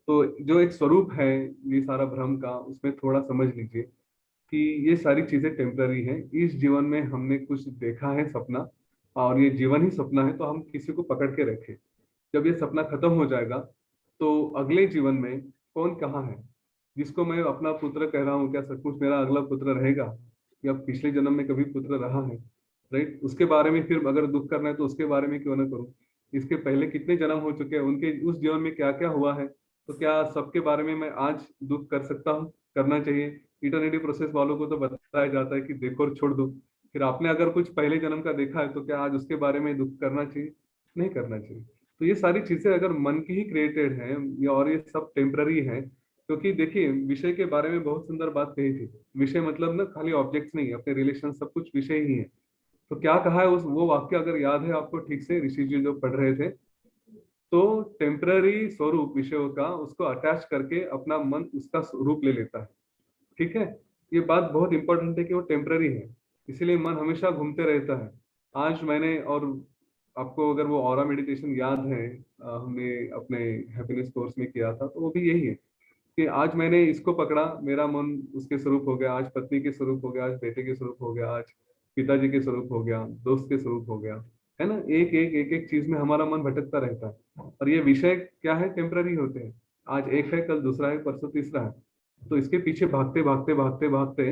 तो जो एक स्वरूप है ये सारा भ्रम का, उसमें थोड़ा समझ लीजिए कि ये सारी चीजें टेम्पररी हैं। इस जीवन में हमने कुछ देखा है सपना, और ये जीवन ही सपना है, तो हम किसी को पकड़ के रखें। जब ये सपना खत्म हो जाएगा तो अगले जीवन में कौन कहाँ है। जिसको मैं अपना पुत्र कह रहा हूँ, क्या सचमुच मेरा अगला पुत्र रहेगा, या पिछले जन्म में कभी पुत्र रहा है, राइट। उसके बारे में फिर अगर दुख करना है तो उसके बारे में क्यों ना करूं। इसके पहले कितने जन्म हो चुके हैं, उनके उस जीवन में क्या क्या हुआ है, तो क्या सबके बारे में मैं आज दुख कर सकता हूँ, करना चाहिए। इटर्निटी प्रोसेस वालों को तो बताया जाता है कि देखो और छोड़ दो। फिर आपने अगर कुछ पहले जन्म का देखा है तो क्या आज उसके बारे में दुख करना चाहिए, नहीं करना चाहिए। तो ये सारी चीजें अगर मन की ही क्रिएटेड है, और ये सब टेम्पररी है। क्योंकि देखिए विषय के बारे में बहुत सुंदर बात कही थी। विषय मतलब ना खाली ऑब्जेक्ट्स नहीं, अपने रिलेशन सब कुछ विषय ही है। तो क्या कहा है उस वो वाक्य अगर याद है आपको ठीक से, ऋषि जी जो पढ़ रहे थे, तो टेम्पररी स्वरूप विषयों का उसको अटैच करके अपना मन उसका रूप ले लेता है, ठीक है। ये बात बहुत इंपॉर्टेंट है कि वो टेम्पररी है, इसीलिए मन हमेशा घूमते रहता है। आज मैंने, और आपको अगर वो ऑरा मेडिटेशन याद है, हमने अपने हैप्पीनेस कोर्स में किया था, तो वो भी यही है कि आज मैंने इसको पकड़ा, मेरा मन उसके स्वरूप हो गया, आज पत्नी के स्वरूप हो गया, आज बेटे के स्वरूप हो गया, आज पिताजी के स्वरूप हो गया, दोस्त के स्वरूप हो गया, है ना। एक एक चीज में हमारा मन भटकता रहता है। और ये विषय क्या है, टेम्पररी होते हैं। आज एक है, कल दूसरा है, परसों तीसरा है। तो इसके पीछे भागते भागते भागते भागते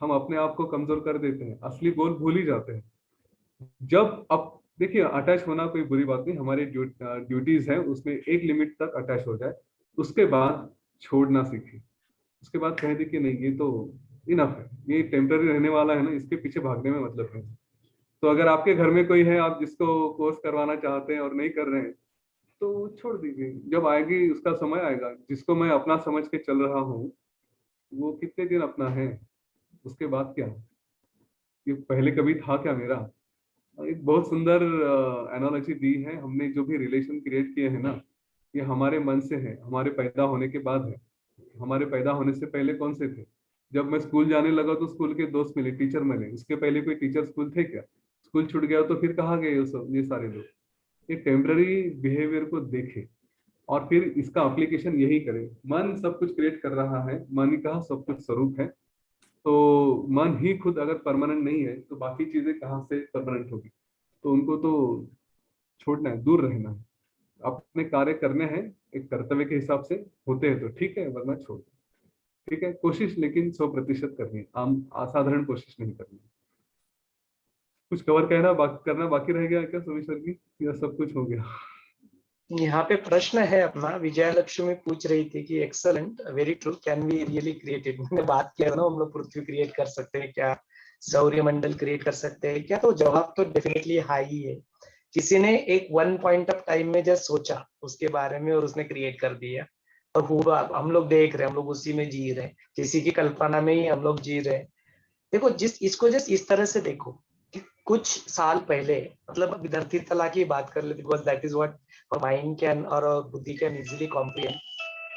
हम अपने आप को कमजोर कर देते हैं, असली गोल भूल ही जाते हैं। जब अब देखिए, अटैच होना कोई बुरी बात नहीं, हमारे ड्यूटीज है उसमें एक लिमिट तक अटैच हो जाए, उसके बाद छोड़ना सीखिए। उसके बाद कह दे कि नहीं ये तो इनफ है, ये टेम्पररी रहने वाला है ना, इसके पीछे भागने में मतलब है। तो अगर आपके घर में कोई है, आप जिसको कोर्स करवाना चाहते हैं और नहीं कर रहे हैं, तो छोड़ दीजिए। जब आएगी उसका समय आएगा, जिसको मैं अपना समझ के चल रहा हूँ वो कितने दिन अपना है, उसके बाद क्या, ये पहले कभी था क्या मेरा। एक बहुत सुंदर एनालॉजी दी है हमने, जो भी रिलेशन क्रिएट किए हैं ना, ये हमारे मन से है, हमारे पैदा होने के बाद है। हमारे पैदा होने से पहले कौन से थे? जब मैं स्कूल जाने लगा तो स्कूल के दोस्त मिले, टीचर मिले। इसके पहले कोई टीचर स्कूल थे क्या? स्कूल छूट गया तो फिर कहाँ गए ये सारे लोग? ये टेम्पररी बिहेवियर को देखे और फिर इसका एप्लीकेशन यही करे। मन सब कुछ क्रिएट कर रहा है, मन ही का सब कुछ स्वरूप है। तो मन ही खुद अगर परमानेंट नहीं है तो बाकी चीजें कहाँ से परमानेंट होगी? तो उनको तो छोड़ना है, दूर रहना है, अपने कार्य करने हैं, एक कर्तव्य के हिसाब से होते हैं तो ठीक है, वरना छोड़ दो। ठीक है, कोशिश लेकिन 100% करनी है, आम असाधारण कोशिश नहीं करनी। कुछ कवर करना बाकी रह गया क्या सोमेश्वर जी, या सब कुछ हो गया? यहाँ पे प्रश्न है अपना, विजय लक्ष्मी पूछ रही थी कि excellent, very true, can we really create it. मैंने बात किया ना, हम लोग पृथ्वी क्रिएट कर सकते हैं क्या, सौर्य मंडल क्रिएट कर सकते हैं क्या? तो जवाब तो डेफिनेटली हाई ही है। किसी ने एक वन पॉइंट ऑफ टाइम में जस्ट सोचा उसके बारे में और उसने क्रिएट कर दिया और हुआ। हम लोग देख रहे हैं, हम लोग उसी में जी रहे हैं, किसी की कल्पना में ही हम लोग जी रहे हैं। देखो, इसको जस्ट इस तरह से देखो कि कुछ साल पहले, मतलब अभी धरती तला की बात कर लेते, because that is what mind can और बुद्धि कैन इजीली कॉम्प्रिहेंड।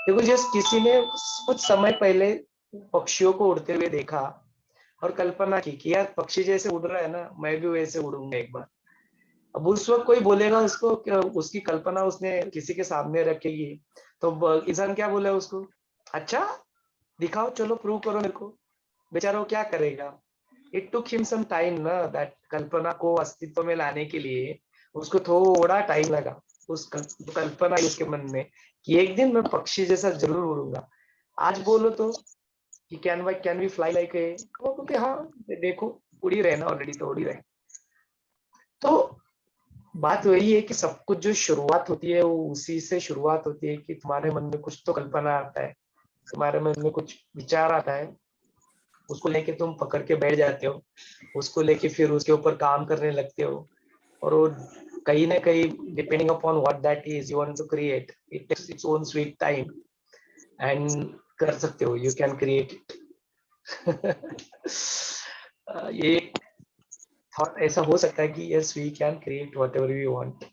देखो, जस्ट किसी ने कुछ समय पहले पक्षियों को उड़ते हुए देखा और कल्पना की कि यार पक्षी जैसे उड़ रहा है ना, मैं भी वैसे उड़ूंगा एक बार। अब उस वक्त कोई बोलेगा उसको, उसकी कल्पना उसने किसी के सामने रखेगी, तो इंसान क्या बोले उसको, अच्छा दिखाओ, चलो प्रूव करो मेरे को। बेचारा वो क्या करेगा? It took him some time ना, दैट कल्पना को अस्तित्व में लाने के लिए उसको थोड़ा टाइम लगा। उस कल्पना उसके मन में कि एक दिन मैं पक्षी जैसा जरूर उड़ूंगा। आज बोलो तो कि can we fly like a, क्योंकि हाँ देखो उड़ ही रहे ना, ऑलरेडी तो उड़ ही रहे। तो बात वही है कि सब कुछ जो शुरुआत होती है वो उसी से शुरुआत होती है कि तुम्हारे मन में कुछ तो कल्पना आता है, तुम्हारे मन में कुछ विचार आता है, उसको लेके तुम पकड़ के बैठ जाते हो, उसको लेके फिर उसके ऊपर काम करने लगते हो। और वो कहीं ना कहीं depending upon what that is you want to create, it takes its own sweet time and कर सकते हो, यू कैन क्रिएट इट। ये थॉट ऐसा हो सकता है कि yes we can create whatever we want,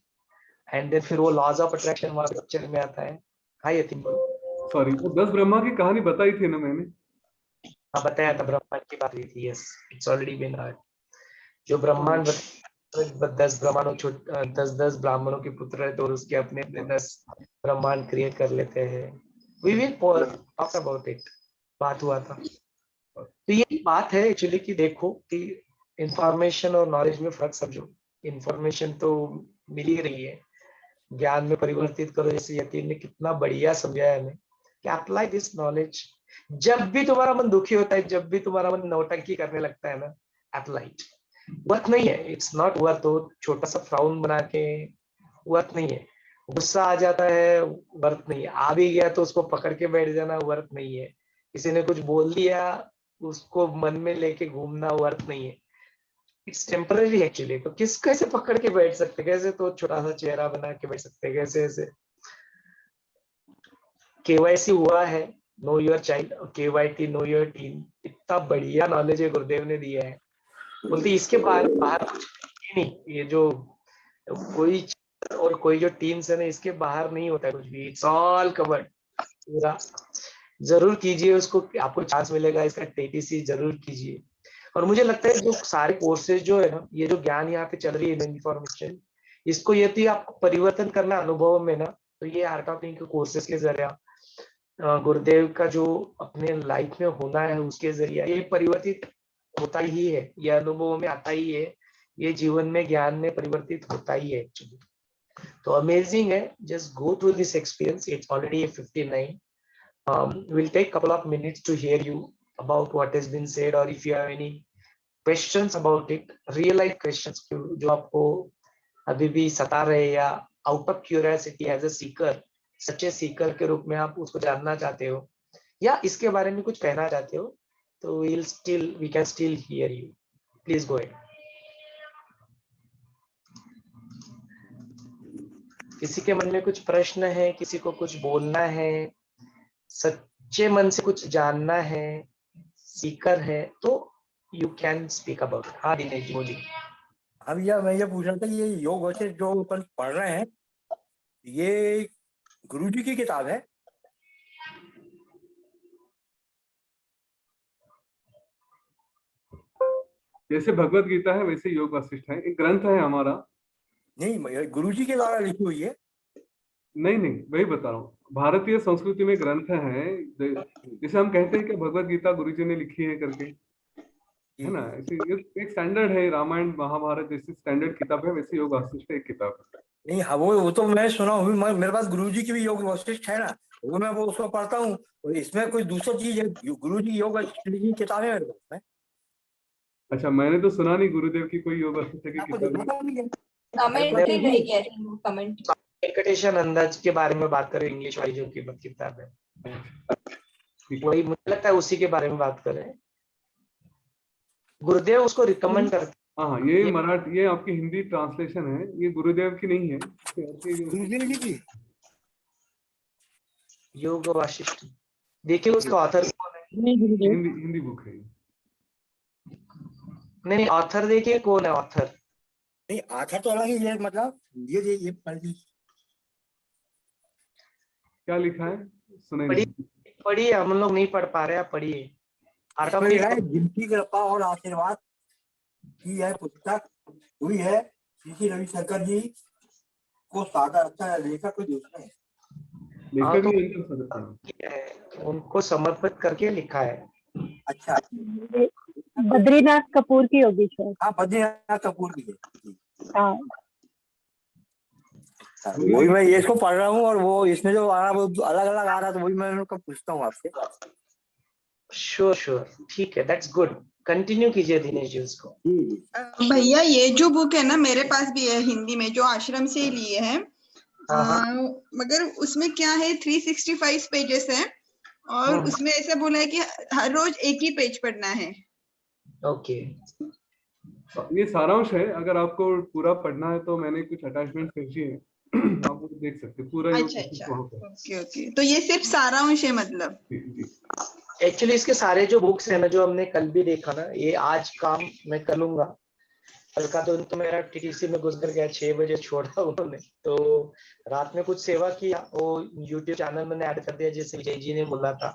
and then फिर वो लॉज ऑफ अट्रैक्शन हमारे पिक्चर में आता है। हाँ यतीन, सॉरी, वो 10 ब्रह्मा की कहानी बताई थी ना मैंने। हाँ बताया था, ब्रह्मांड की बात हुई थी। Yes, it's already been heard. जो ब्रह्मांड 10 ब्रह्मांडों 10 ब्राह्मणों के पुत्र है, तो उसके अपने अपने 10 ब्रह्मांड क्रिएट कर लेते हैं। We will talk about it, बात हुआ था। तो ये बात है एक्चुअली कि देखो कि इंफॉर्मेशन और नॉलेज में फर्क समझो। इंफॉर्मेशन तो मिल ही रही है, ज्ञान में परिवर्तित करो, जैसे यतीन ने कितना बढ़िया समझाया हमें कि अप्लाई दिस नॉलेज। जब भी तुम्हारा मन दुखी होता है, जब भी तुम्हारा मन नौटंकी करने लगता है ना, अप्लाई इट। वर्थ नहीं है, इट्स नॉट वर्थ। तो छोटा सा फ्राउन बना के वर्थ नहीं है। गुस्सा आ जाता है, वर्थ नहीं है। आ भी गया तो उसको पकड़ के बैठ जाना, वर्थ नहीं है। किसी ने कुछ बोल दिया, उसको मन में लेके घूमना, वर्थ नहीं है। It's temporary actually. तो कैसे पकड़ के बैठ सकते, कैसे तो छोटा सा चेहरा बना के बैठ सकते, कैसे ऐसे। केवाईसी हुआ है, know your child, KYT know your teen. इतना बढ़िया नॉलेज है गुरुदेव ने दिया है। बोलते इसके बाहर कुछ नहीं, ये जो कोई और कोई जो टीम्स है ना, इसके बाहर नहीं होता है कुछ भी। इट्स ऑल कवर्ड पूरा। जरूर कीजिए उसको, आपको चांस मिलेगा इसका, टीटीसी जरूर कीजिए। और मुझे लगता है जो सारे कोर्सेज जो है ना, ये जो ज्ञान यहाँ पे चल रही है इन्फॉर्मेशन, इसको यदि आपको परिवर्तन करना अनुभव में ना, तो ये आर्ट ऑफ लिविंग के कोर्सेज के जरिए गुरुदेव का जो अपने लाइफ में होना है उसके जरिए ये परिवर्तित होता ही है, ये अनुभव में आता ही है, ये जीवन में ज्ञान में परिवर्तित होता ही है एक्चुअली। तो अमेजिंग है, just go through this experience. It's already 59. We'll take a couple of minutes to hear you about what has been said, or if you have any questions about it, real life questions जो आपको अभी भी सता रहे, या out of curiosity as a seeker, सच्चे seeker के रूप में आप उसको जानना चाहते हो, या इसके बारे में कुछ कहना चाहते हो, तो we can still hear you. Please go ahead. किसी के मन में कुछ प्रश्न है, किसी को कुछ बोलना है, सच्चे मन से कुछ जानना है, सीकर है, तो यू कैन स्पीक अबाउट. हाँ दिनेश जी बोलिए. अब मैं ये पूछ रहा था, ये योग वशिष्ठ जो अपन पढ़ रहे हैं, ये गुरुजी की किताब है? जैसे भगवत गीता है वैसे योग वशिष्ठ है, एक ग्रंथ है हमारा. नहीं, गुरुजी के द्वारा लिखी हुई है. नहीं, वही बता रहा हूँ. भारतीय संस्कृति में ग्रंथ है, जैसे हम कहते हैं कि भगवत गीता गुरुजी ने लिखी है करके, है ना. ऐसे एक स्टैंडर्ड है, रामायण महाभारत जैसी स्टैंडर्ड किताब है, वैसे योग वशिष्ठ एक किताब है. नहीं, हाँ वो तो मैं सुना हूँ, मेरे पास गुरुजी की भी योग वशिष्ठ है ना, मैं वो उसको पढ़ता हूँ. और इसमें कोई दूसरी चीज है, गुरुजी योग वशिष्ठ की किताब है मेरे पास में. अच्छा, मैंने तो सुना नहीं गुरुदेव की कोई योग वशिष्ठ की कमेंट. वेंकटेशन अंदाज के बारे में बात करें, इंग्लिश वाली जो की किताब है, वही मुझे लगता है उसी के बारे में बात करें. गुरुदेव उसको रिकमेंड करते. हाँ, ये मराठी, ये आपकी हिंदी ट्रांसलेशन है, ये गुरुदेव की नहीं है. योग वशिष्ठ देखिए, उसका ऑथर कौन है? हिंदी बुक है. नहीं, ऑथर देखिए कौन है ऑथर. नहीं, ऑथर तो अलग ही है, मतलब ये पढ़ ली. क्या लिखा है सुने? पढ़िए, हम लोग नहीं पढ़ पा रहे, आप पढ़िए. जिनकी कृपा और आशीर्वाद की यह पुस्तक हुई है, श्री रविशंकर जी को सादा अच्छा लेखक कोई दूसरा है. उनको समर्पित करके लिखा है. अच्छा, बद्रीनाथ कपूर की होगी शायद. हाँ, बद्रीनाथ कपूर की है. हाँ, वही मैं ये इसको पढ़ रहा हूँ, और वो इसमें जो आ रहा है वो अलग अलग आ रहा है, तो वही मैं उनको पूछता हूँ आपसे. श्योर, ठीक है, दैट्स गुड. कंटिन्यू कीजिए दिनेश जी उसको. भैया, ये जो बुक है ना, मेरे पास भी है हिंदी में, जो आश्रम से लिए है. मगर उसमें क्या है, 365 पेजेस है, और उसमें ऐसा बोला है कि हर रोज एक ही पेज पढ़ना है. ओके, ये सारांश है. अगर आपको पूरा पढ़ना है तो मैंने कुछ अटैचमेंट भेजी है, आप वो देख सकते हैं पूरा. अच्छा, ओके. तो ये सिर्फ सारांश है मतलब? एक्चुअली इसके सारे जो बुक्स है ना, जो हमने कल भी देखा ना, ये आज काम मैं करूंगा. कल का तो मेरा टीटीसी में गुजर गया, 6 बजे छोड़ा उन्होंने, तो रात में कुछ सेवा किया. वो यूट्यूब चैनल मैंने ऐड कर दिया, जैसे विजय जी ने बोला था.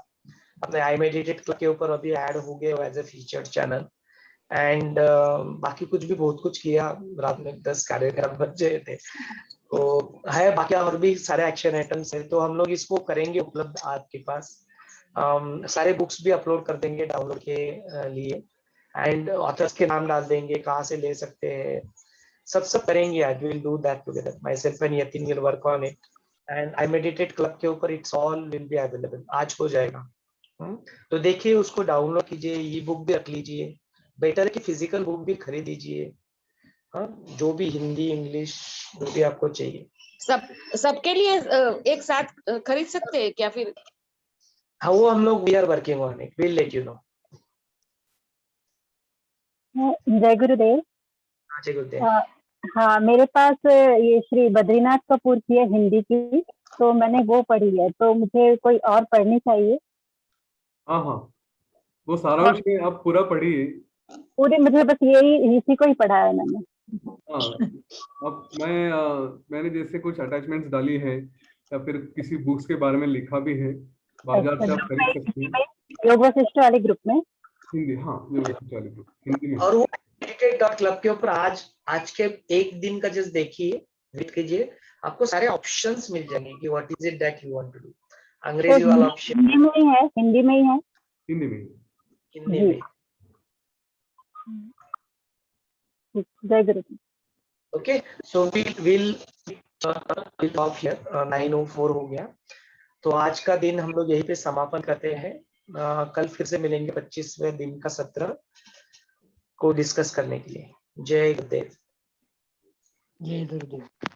अपने आई मेडिटेट क्लब के ऊपर अभी ऐड हो गए as a featured channel. And बाकी कुछ भी बहुत कुछ किया. रात में 10 साढ़े 11 बज गए थे. तो है, बाकी और भी सारे एक्शन आइटम्स है, तो हम लोग इसको करेंगे उपलब्ध आपके पास. सारे बुक्स भी अपलोड कर देंगे डाउनलोड के लिए, एंड ऑथर्स के नाम डाल देंगे, कहाँ से ले सकते हैं, सब करेंगे आज. We will do that together. Myself and Yatin will work on it, and I meditate club के ऊपर it's all will be available. आज हो जाएगा. तो देखिए, उसको डाउनलोड कीजिए, ई बुक भी रख लीजिए. बेटर है कि फिजिकल बुक भी खरीद लीजिए. जो भी हिंदी इंग्लिश जो भी आपको चाहिए, सबके लिए एक साथ खरीद सकते हैं क्या फिर? हाँ, वो हम लोग we are working on it, will let you know. जय गुरुदेव. जय गुरुदेव. हाँ, मेरे पास ये श्री बद्रीनाथ कपूर की है हिंदी की, तो मैंने वो पढ़ी है, तो मुझे कोई और पढ़नी चाहिए? हाँ, वो सारांश में आप पूरा पढ़िए. पूरे मुझे बस इसी को ही पढ़ा है मैंने. अब मैंने जैसे कुछ अटैचमेंट्स डाली है, या फिर किसी बुक्स के बारे में लिखा भी है, बाजार से आप खरीद सकते हैं. योग वशिष्ठ वाले ग्रुप में हिंदी, हाँ, योग वशिष्ठ वाले ग्रुप हिंदी में. और वो meditated.club के ऊपर आज के एक दिन का जस्ट देखिए, वेट कीजिए, आपको सारे ऑप्शंस मिल जाएंगे कि what is it that you want to do. अंग्रेजी वाला ऑप्शन हिंदी में ही है. हिंदी में. जय गुरु. Okay, so we'll of here 9:04 हो गया। तो आज का दिन हम लोग यहीं पे समापन करते हैं। कल फिर से मिलेंगे 25वें दिन का सत्र को डिस्कस करने के लिए। जय गुरुदेव। जय गुरुदेव।